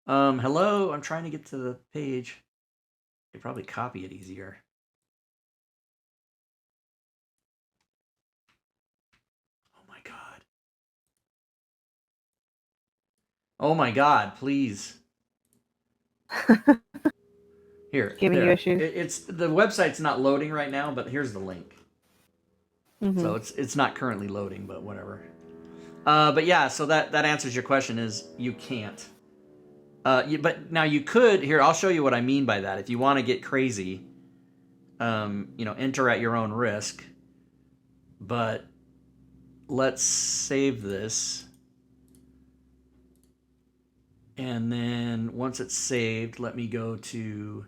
Hello, I'm trying to get to the page. Could probably copy it easier. Oh my god. Oh my god, please. Here. Giving you issues. It's the website's not loading right now, but here's the link. Mm-hmm. So it's not currently loading, but whatever. But yeah, so that answers your question. Is you can't. But now you could. Here, I'll show you what I mean by that. If you want to get crazy, enter at your own risk. But let's save this. And then once it's saved, let me go to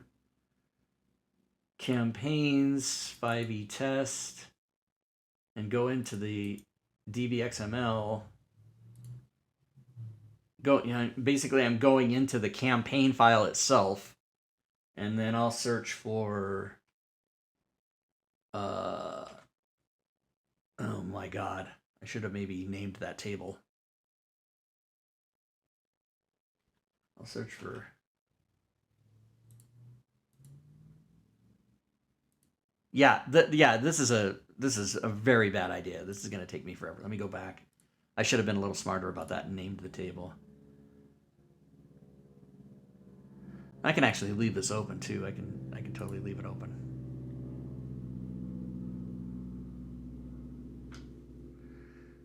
campaigns, 5e test, and go into the DBXML basically I'm going into the campaign file itself, and then I'll search for oh my god, I should have maybe named that table. I'll search for this is a very bad idea. This is going to take me forever. Let me go back. I should have been a little smarter about that and named the table. I can actually leave this open too. I can totally leave it open.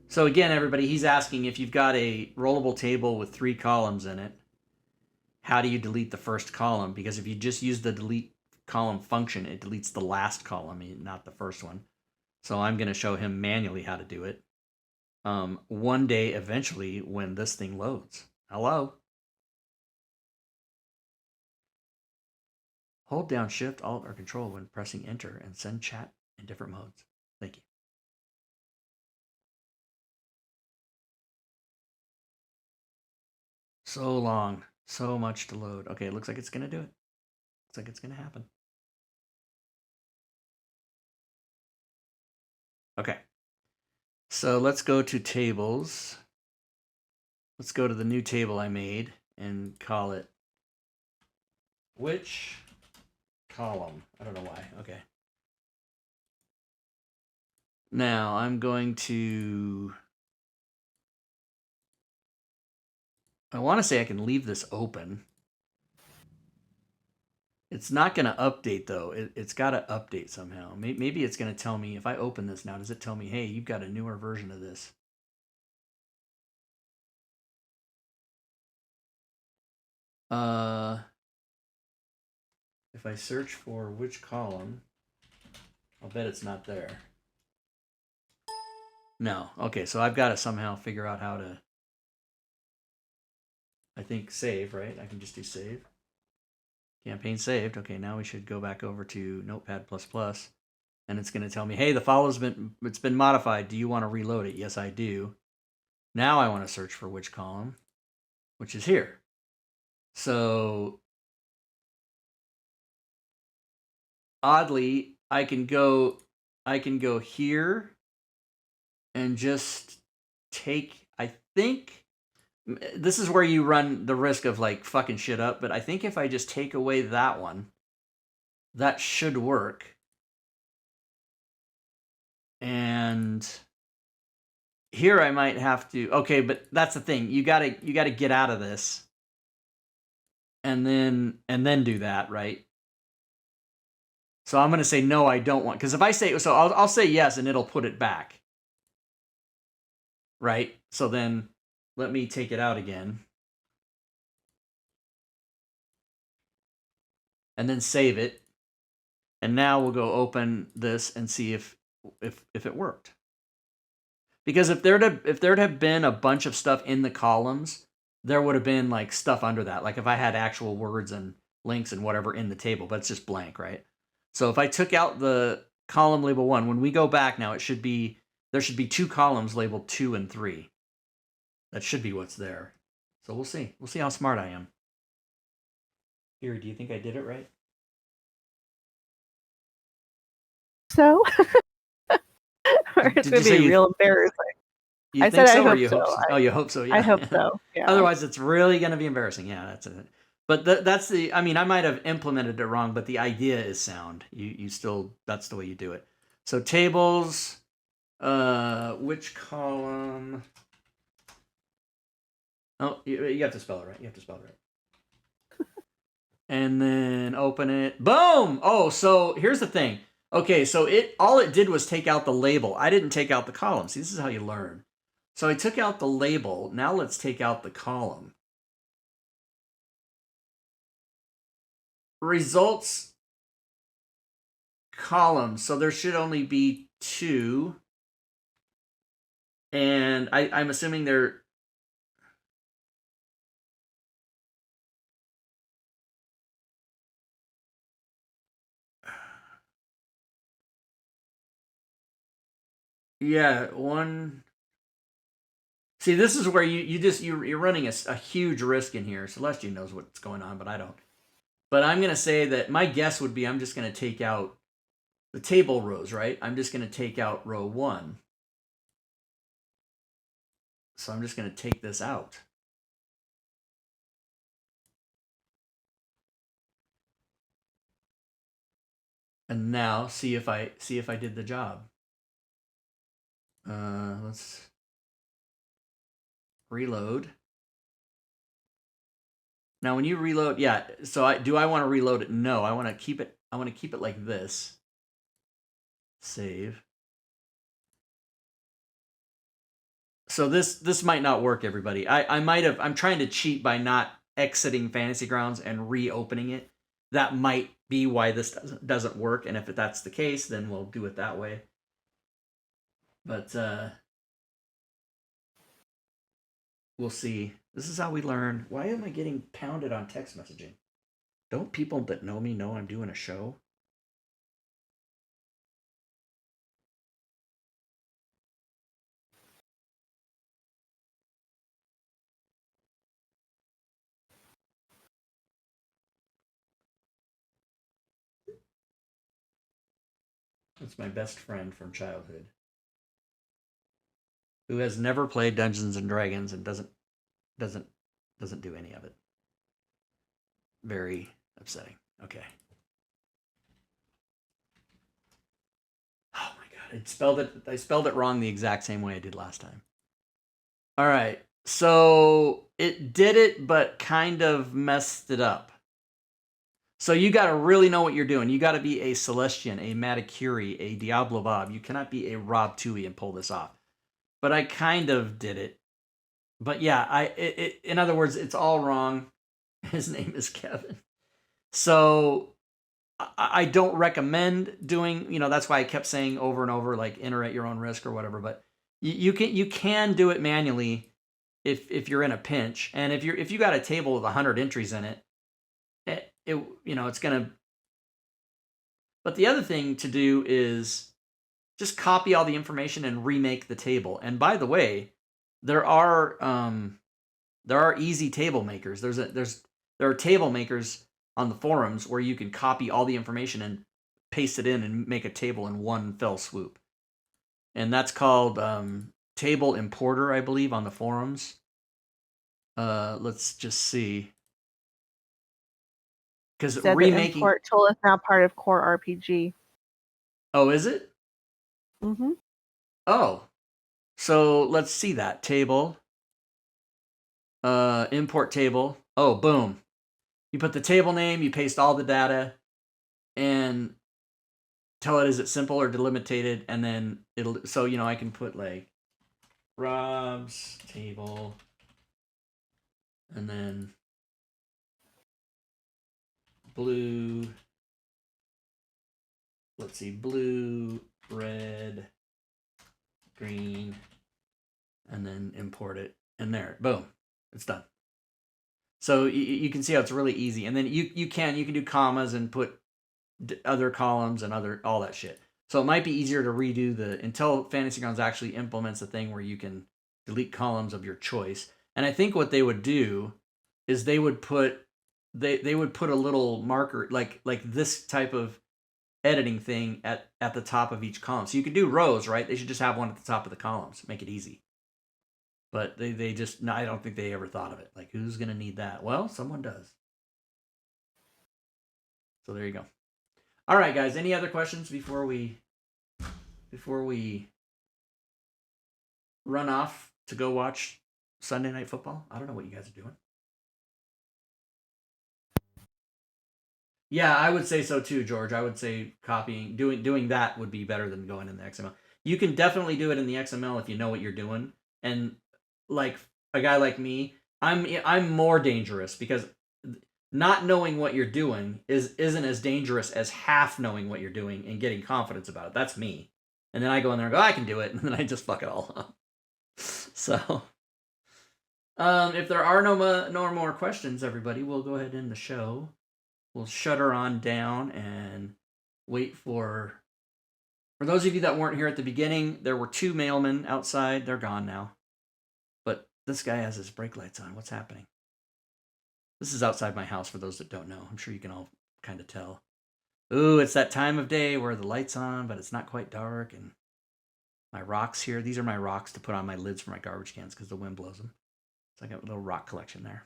So again, everybody, he's asking if you've got a rollable table with 3 columns in it, how do you delete the first column? Because if you just use the delete column function, it deletes the last column, not the first one. So I'm going to show him manually how to do it. One day, eventually, when this thing loads. Hello? Hold down Shift, Alt, or Control when pressing Enter and send chat in different modes. Thank you. So long. So much to load. Okay, it looks like it's going to do it. Looks like it's going to happen. Okay. So let's go to tables. Let's go to the new table I made and call it which column. I don't know why. Okay. Now I'm going to... I want to say I can leave this open. It's not going to update, though. It's got to update somehow. Maybe it's going to tell me, if I open this now, does it tell me, hey, you've got a newer version of this? If I search for which column, I'll bet it's not there. No. Okay, so I've got to somehow figure out how to, I think, save, right? I can just do save. Campaign saved. Okay, now we should go back over to Notepad++, and it's going to tell me, hey, the file's been modified. Do you want to reload it? Yes, I do. Now I want to search for which column, which is here. So oddly, I can go here and just take, I think this is where you run the risk of like fucking shit up, but I think if I just take away that one, that should work. And here I might have to, okay, but that's the thing. You gotta get out of this and then do that, right? So I'm gonna say no, I don't want, because if I say, so I'll say yes and it'll put it back. Right? So then let me take it out again. And then save it. And now we'll go open this and see if it worked. Because if there'd have been a bunch of stuff in the columns, there would have been like stuff under that. Like if I had actual words and links and whatever in the table, but it's just blank, right? So if I took out the column label 1, when we go back now, there should be 2 columns labeled 2 and 3. That should be what's there. So we'll see. We'll see how smart I am. Here, do you think I did it right? So? Or it's going to be real embarrassing. I said I hope so. Oh, you hope so? Yeah. I hope so, yeah. Otherwise, it's really going to be embarrassing. Yeah, that's it. But that's the, I mean, I might have implemented it wrong, but the idea is sound. You still, that's the way you do it. So tables, which column? Oh, you have to spell it right. You have to spell it right. And then open it. Boom! Oh, so here's the thing. Okay, so all it did was take out the label. I didn't take out the column. See, this is how you learn. So I took out the label. Now let's take out the column. Results column. So there should only be 2. And I'm assuming they're... Yeah, 1... See, this is where you're running a huge risk in here. Celestia knows what's going on, but I don't. But I'm going to say that my guess would be I'm just going to take out the table rows, right? I'm just going to take out row 1. So I'm just going to take this out. And now see if I did the job. Let's reload. Now when you reload, yeah, so I want to reload it? No, I want to keep it like this. Save. So this might not work, everybody. I'm trying to cheat by not exiting Fantasy Grounds and reopening it. That might be why this doesn't work, and if that's the case, then we'll do it that way. But we'll see. This is how we learn. Why am I getting pounded on text messaging? Don't people that know me know I'm doing a show? That's my best friend from childhood, who has never played Dungeons and Dragons and doesn't do any of it. Very upsetting. Okay. Oh my god, I spelled it wrong the exact same way I did last time. All right. So it did it, but kind of messed it up. So you got to really know what you're doing. You got to be a Celestian, a Maticuri, a Diablo Bob. You cannot be a Rob Tui and pull this off. But I kind of did it. But yeah, in other words, it's all wrong. His name is Kevin. So I don't recommend doing, that's why I kept saying over and over, like, enter at your own risk or whatever. But you can do it manually if you're in a pinch. And if you got a table with 100 entries in it, it's gonna. But the other thing to do is just copy all the information and remake the table. And by the way, there are easy table makers. There are table makers on the forums where you can copy all the information and paste it in and make a table in one fell swoop. And that's called Table Importer, I believe, on the forums. Let's just see. Because remaking the import tool is now part of Core RPG. Oh, is it? Mm-hmm. Oh, so let's see that table. Import table. Oh, boom. You put the table name, you paste all the data, and tell it is it simple or delimited, and then it'll. So I can put like Rob's table, and then blue. Let's see, blue, red, green, and then import it, and there, boom, it's done. So you can see how it's really easy, and then you can do commas and put other columns and all that shit. So it might be easier to redo until Fantasy Grounds actually implements a thing where you can delete columns of your choice. And I think what they would do is they would put a little marker like this type of editing thing at the top of each column. So you could do rows, right? They should just have one at the top of the columns, make it easy. But they just, no, I don't think they ever thought of it. Like, who's going to need that? Well, someone does. So there you go. All right, guys. Any other questions before we run off to go watch Sunday Night Football? I don't know what you guys are doing. Yeah, I would say so too, George. I would say doing that would be better than going in the XML. You can definitely do it in the XML if you know what you're doing. And like a guy like me, I'm more dangerous because not knowing what you're doing isn't as dangerous as half knowing what you're doing and getting confidence about it. That's me. And then I go in there and go, I can do it, and then I just fuck it all up. So, if there are no more questions, everybody, we'll go ahead and end the show. We'll shut her on down and wait for those of you that weren't here at the beginning, there were 2 mailmen outside. They're gone now. But This guy has his brake lights on. What's happening? This is outside my house for those that don't know. I'm sure you can all kind of tell. Ooh, it's that time of day where the light's on, but it's not quite dark. And my rocks here. These are my rocks to put on my lids for my garbage cans because the wind blows them. So I got a little rock collection there.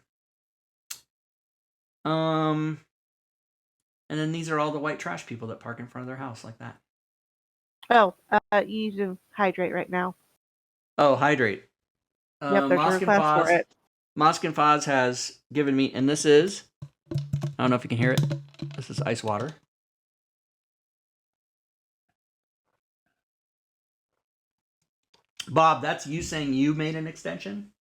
And then these are all the white trash people that park in front of their house like that. Oh, you need to hydrate right now. Oh, hydrate. Yep, there's a request for it. Mosk and Foz has given me, and this is, I don't know if you can hear it. This is ice water. Bob, that's you saying you made an extension?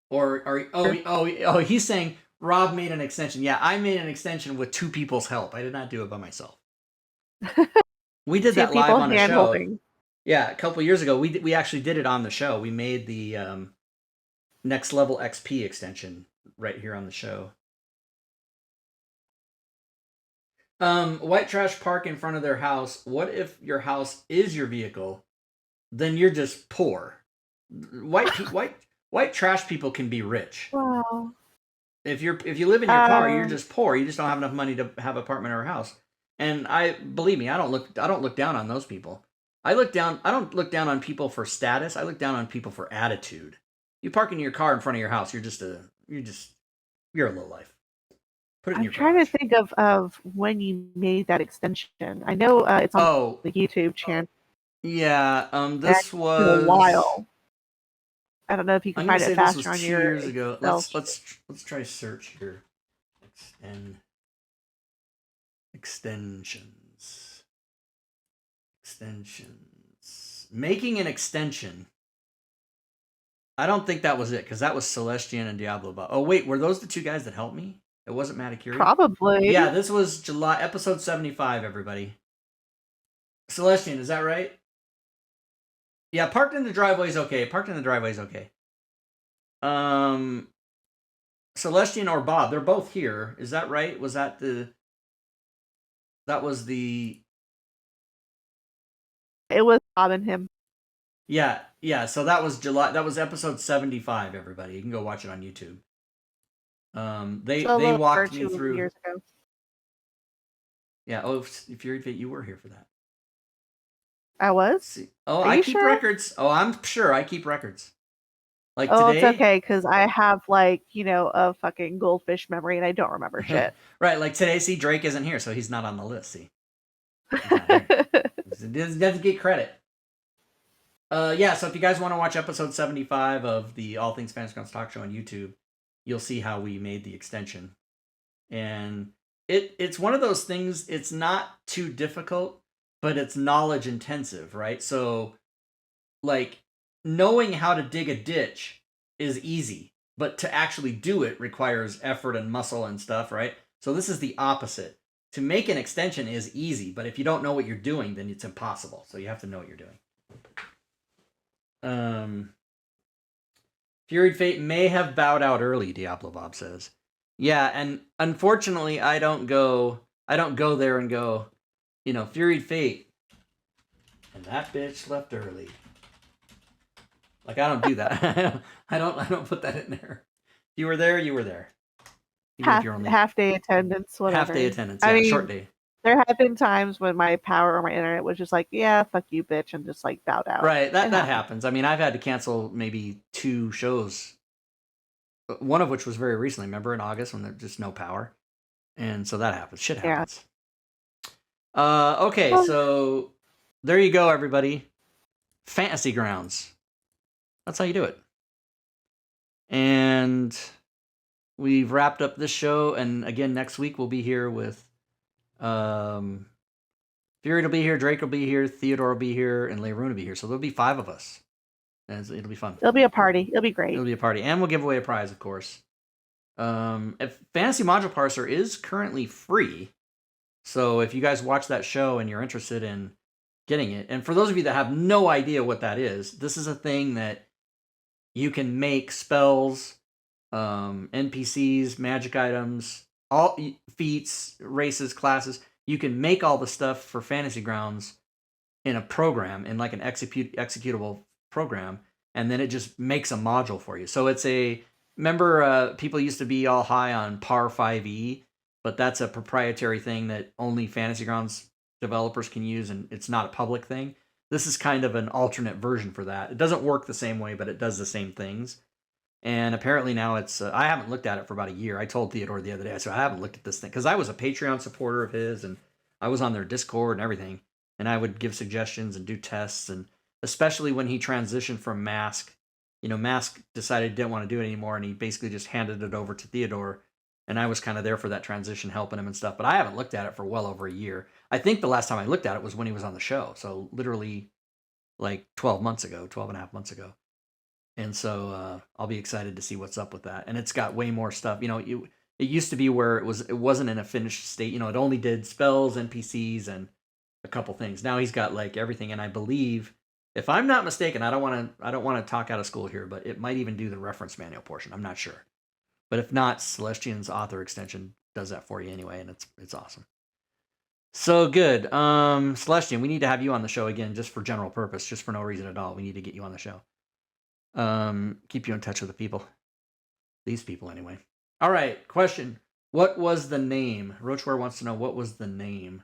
Or are he's saying Rob made an extension. Yeah, I made an extension with 2 people's help. I did not do it by myself. We did that live on a show. Holding. Yeah, a couple years ago, we actually did it on the show. We made the Next Level XP extension right here on the show. White trash park in front of their house. What if your house is your vehicle? Then you're just poor. White trash people can be rich. Wow. If you live in your car, you're just poor. You just don't have enough money to have an apartment or a house. And believe me, I don't look down on those people. I don't look down on people for status. I look down on people for attitude. You park in your car in front of your house, you're a low life. Put it in your garage. I'm trying to think of when you made that extension. I know it's on the YouTube channel. Yeah, this was a while. I don't know if you can find it faster on your. Years ago. Let's try search here. Extensions. Making an extension. I don't think that was it because that was Celestian and Diablo Bob. Oh wait, were those the 2 guys that helped me? It wasn't Maticuri? Probably. Yeah, this was July episode 75. Everybody. Celestian, is that right? Yeah, parked in the driveway is okay. Celestian or Bob, they're both here. Is that right? Was that was the... It was Bob and him. Yeah, so that was episode 75, everybody. You can go watch it on YouTube. They walked me through... years ago. Yeah, Fury Fate, you were here for that. I was? I keep records. Oh, I'm sure I keep records. Like today? It's okay, because I have a fucking goldfish memory and I don't remember shit. Right, like today, see, Drake isn't here, so he's not on the list, see. He doesn't get credit. So if you guys want to watch episode 75 of the All Things Fantasy Grounds Talk Show on YouTube, you'll see how we made the extension. And it's one of those things, it's not too difficult, but it's knowledge intensive, right? So, knowing how to dig a ditch is easy, but to actually do it requires effort and muscle and stuff, right? So this is the opposite. To make an extension is easy, but if you don't know what you're doing, then it's impossible. So you have to know what you're doing. Fury Fate may have bowed out early, Diablo Bob says. Yeah, and unfortunately, I don't go there and go, Fury Fate, and that bitch left early. I don't do that. I don't put that in there. If you were there, you were there. Half day attendance, whatever. Half day attendance, yeah, short day. There have been times when my power or my internet was just yeah, fuck you, bitch, and just bowed out. Right, that happens. I mean, I've had to cancel maybe 2 shows, one of which was very recently, remember, in August when there's just no power. And so that happens. Shit happens. Yeah. Okay, so there you go, everybody. Fantasy Grounds. That's how you do it. And we've wrapped up this show, and again, next week we'll be here with Fury will be here, Drake will be here, Theodore will be here, and Leroon will be here. So there'll be 5 of us. And it'll be fun. It'll be a party. It'll be great. It'll be a party. And we'll give away a prize, of course. If Fantasy Module Parser is currently free, so if you guys watch that show and you're interested in getting it, and for those of you that have no idea what that is, this is a thing that you can make spells, NPCs, magic items, all feats, races, classes. You can make all the stuff for Fantasy Grounds in a program, in an executable program, and then it just makes a module for you. So it's a, remember people used to be all high on Par 5e, but that's a proprietary thing that only Fantasy Grounds developers can use, and it's not a public thing. This is kind of an alternate version for that. It doesn't work the same way, but it does the same things. And apparently now it's, I haven't looked at it for about a year. I told Theodore the other day, so I haven't looked at this thing, because I was a Patreon supporter of his, and I was on their Discord and everything, and I would give suggestions and do tests, and especially when he transitioned from Mask, Mask decided he didn't want to do it anymore, and he basically just handed it over to Theodore, and I was kind of there for that transition, helping him and stuff, but I haven't looked at it for well over a year. I think the last time I looked at it was when he was on the show, so literally like 12 and a half months ago. And so I'll be excited to see what's up with that. And it's got way more stuff. It used to be where it wasn't in a finished state. It only did spells, NPCs, and a couple things. Now he's got like everything. And I believe, if I'm not mistaken, I don't want to talk out of school here, but it might even do the reference manual portion. I'm not sure. But if not, Celestian's author extension does that for you anyway, and it's awesome. So good. Celestian, we need to have you on the show again, just for general purpose, just for no reason at all. We need to get you on the show. Keep you in touch with the people. These people, anyway. All right, question. What was the name? Roachware wants to know, what was the name?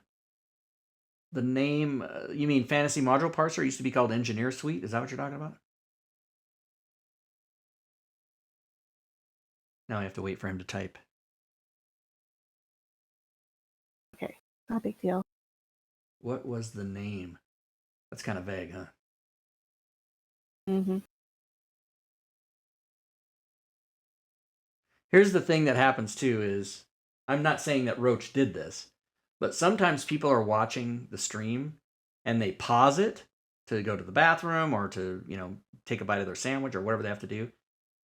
The name, you mean Fantasy Module Parser? Used to be called Engineer Suite? Is that what you're talking about? Now I have to wait for him to type. Okay, not a big deal. What was the name? That's kind of vague, huh? Mm-hmm. Here's the thing that happens too is, I'm not saying that Roach did this, but sometimes people are watching the stream and they pause it to go to the bathroom or to, take a bite of their sandwich or whatever they have to do.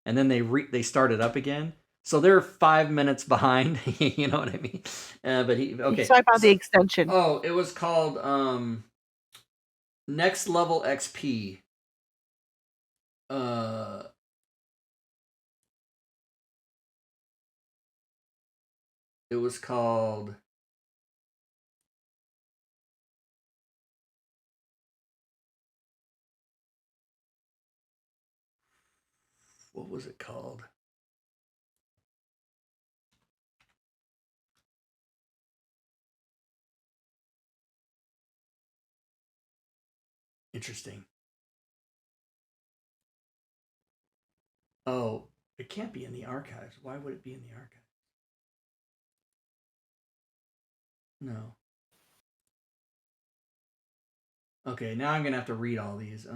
And then they start it up again. So they're 5 minutes behind. You know what I mean? But okay. Sorry about the extension. Oh, it was called Next Level XP. It was called... What was it called? Interesting. Oh, it can't be in the archives. Why would it be in the archives? No. Okay, now I'm gonna have to read all these.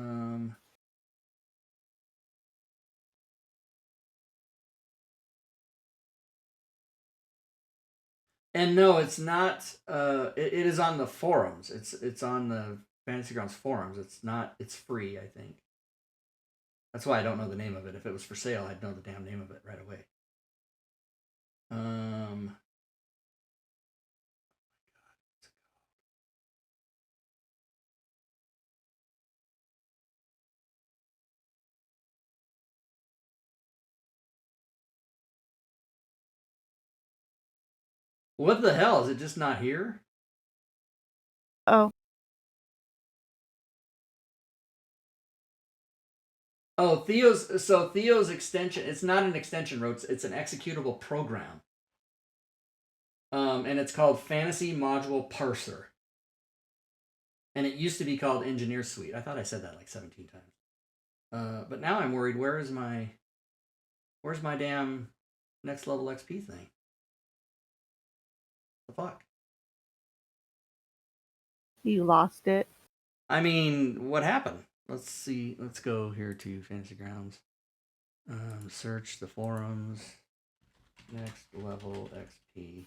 And no, it's not. It is on the forums. It's on the Fantasy Grounds forums. It's not. It's free, I think. That's why I don't know the name of it. If it was for sale, I'd know the damn name of it right away. What the hell? Is it just not here? Oh. Oh, Theo's extension, it's not an extension, it's an executable program. And it's called Fantasy Module Parser. And it used to be called Engineer Suite. I thought I said that like 17 times. But now I'm worried, where's my damn Next Level XP thing? The fuck? You lost it. I mean, what happened? Let's see. Let's go here to Fantasy Grounds. Search the forums. Next Level XP.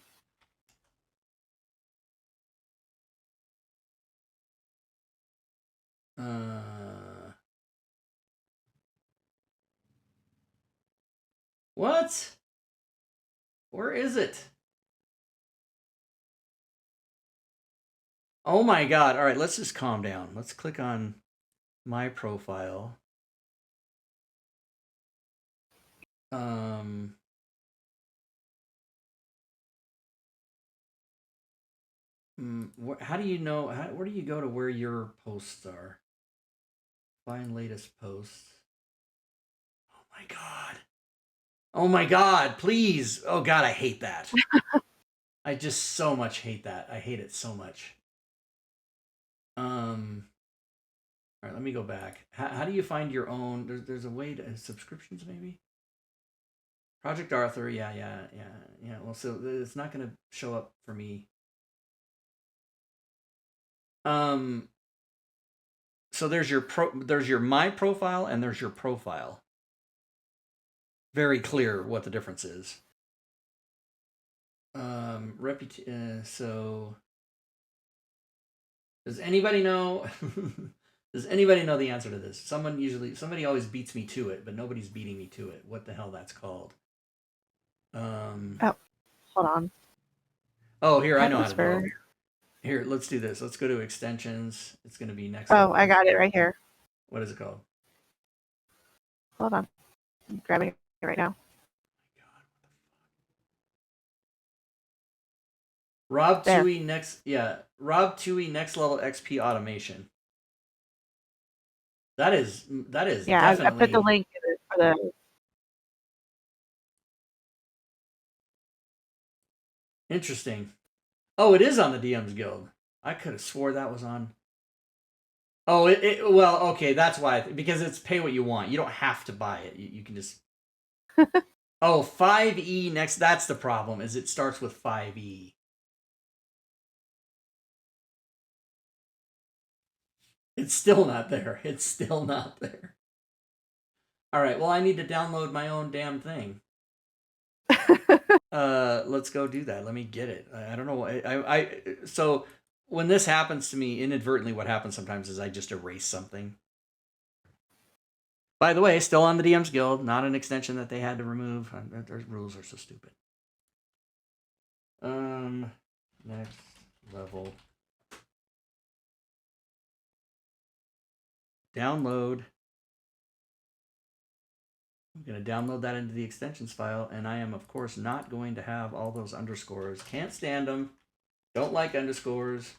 What? Where is it? Oh my god. All right, let's just calm down. Let's click on my profile. How do you know? Where do you go to where your posts are? Find latest posts. my god. Oh my god, please. Oh god, I hate that. I just so much hate that. I hate it so much. All right, let me go back. How do you find your own? There's a way to subscriptions maybe. Project Arthur, yeah. Well, so it's not gonna show up for me. So there's your my profile and there's your profile. Very clear what the difference is. So does anybody know? Does anybody know the answer to this? Somebody always beats me to it, but nobody's beating me to it. What the hell that's called? Oh, hold on. Oh, here, I know how to do it. Here, let's do this. Let's go to extensions. It's going to be next. Oh, I got it right here. What is it called? Hold on. I'm grabbing it right now. Rob Tui next level XP automation. That is yeah. Definitely... I put the link in it for the. Interesting. Oh, it is on the DM's Guild. I could have swore that was on. Oh, well, okay, that's why. Because it's pay what you want. You don't have to buy it. You can just... Oh, 5E next. That's the problem, is it starts with 5E. It's still not there. It's still not there. All right, well, I need to download my own damn thing. Let's go do that. Let me get it. I don't know. So when this happens to me inadvertently, what happens sometimes is I just erase something. By the way, still on the DM's Guild, not an extension that they had to remove. Their rules are so stupid. Next level. Download. I'm going to download that into the extensions file, and I am, of course, not going to have all those underscores. Can't stand them. Don't like underscores.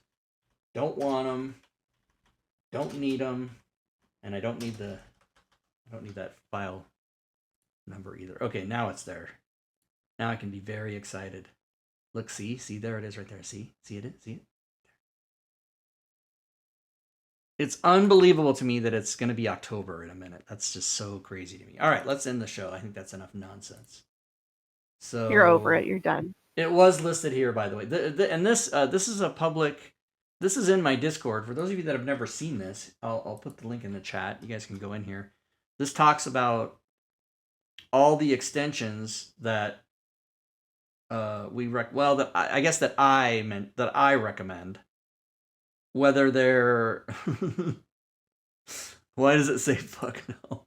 Don't want them. Don't need them. And I don't need that file number either. Okay, now it's there. Now I can be very excited. Look, see, there it is right there. See it? It's unbelievable to me that it's going to be October in a minute. That's just so crazy to me. All right, let's end the show. I think that's enough nonsense. So you're over it. You're done. It was listed here, by the way. And this is a public. This is in my Discord. For those of you that have never seen this, I'll put the link in the chat. You guys can go in here. This talks about all the extensions that I recommend. Whether they're why does it say fuck no?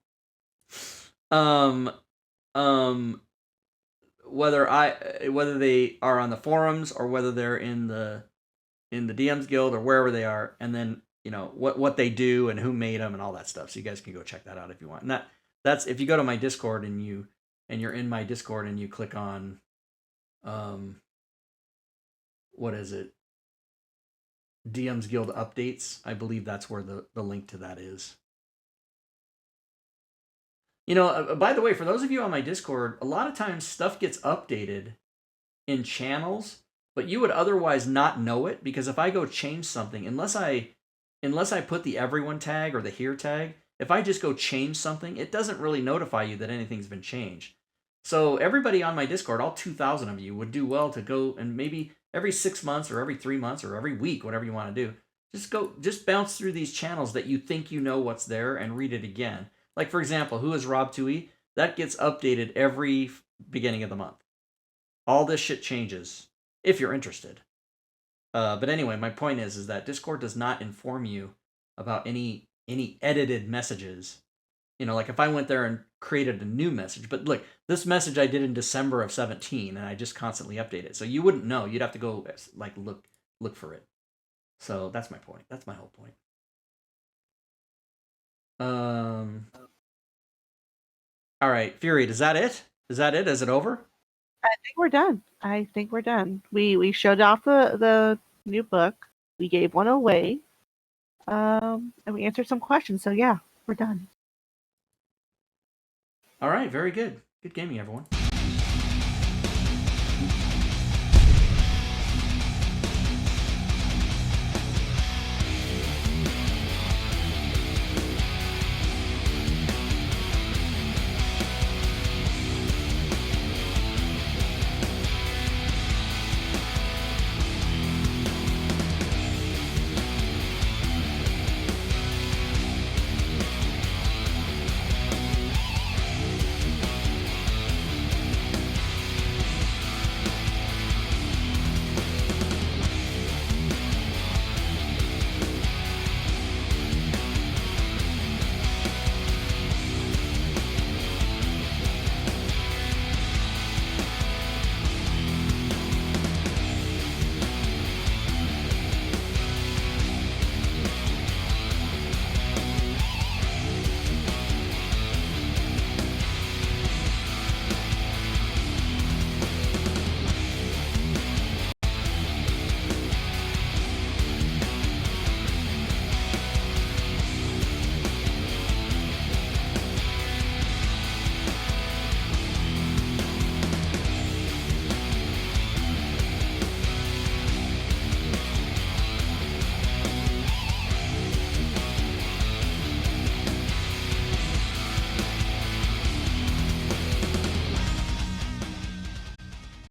Whether they are on the forums or whether they're in the DM's Guild or wherever they are, and then what they do and who made them and all that stuff. So you guys can go check that out if you want. And that's if you go to my Discord and you're in my Discord and you click on what is it? DM's Guild updates. I believe that's where the link to that is. By the way, for those of you on my Discord, a lot of times stuff gets updated in channels, but you would otherwise not know it, because if I go change something, unless I put the everyone tag or the here tag, if I just go change something, it doesn't really notify you that anything's been changed. So everybody on my Discord, all 2,000 of you, would do well to go and maybe every 6 months or every 3 months or every week, whatever you want to do, just bounce through these channels that you think you know what's there and read it again. Like, for example, who is Rob Tui? That gets updated every beginning of the month. All this shit changes if you're interested. But anyway, my point is that Discord does not inform you about any edited messages. Like if I went there and created a new message, but look, this message I did in December of 2017, and I just constantly update it. So you wouldn't know. You'd have to go look for it. So that's my point. That's my whole point. All right, Fury, is that it? Is it over? I think we're done. We showed off the new book. We gave one away. And we answered some questions. So yeah, we're done. All right, very good. Good gaming, everyone.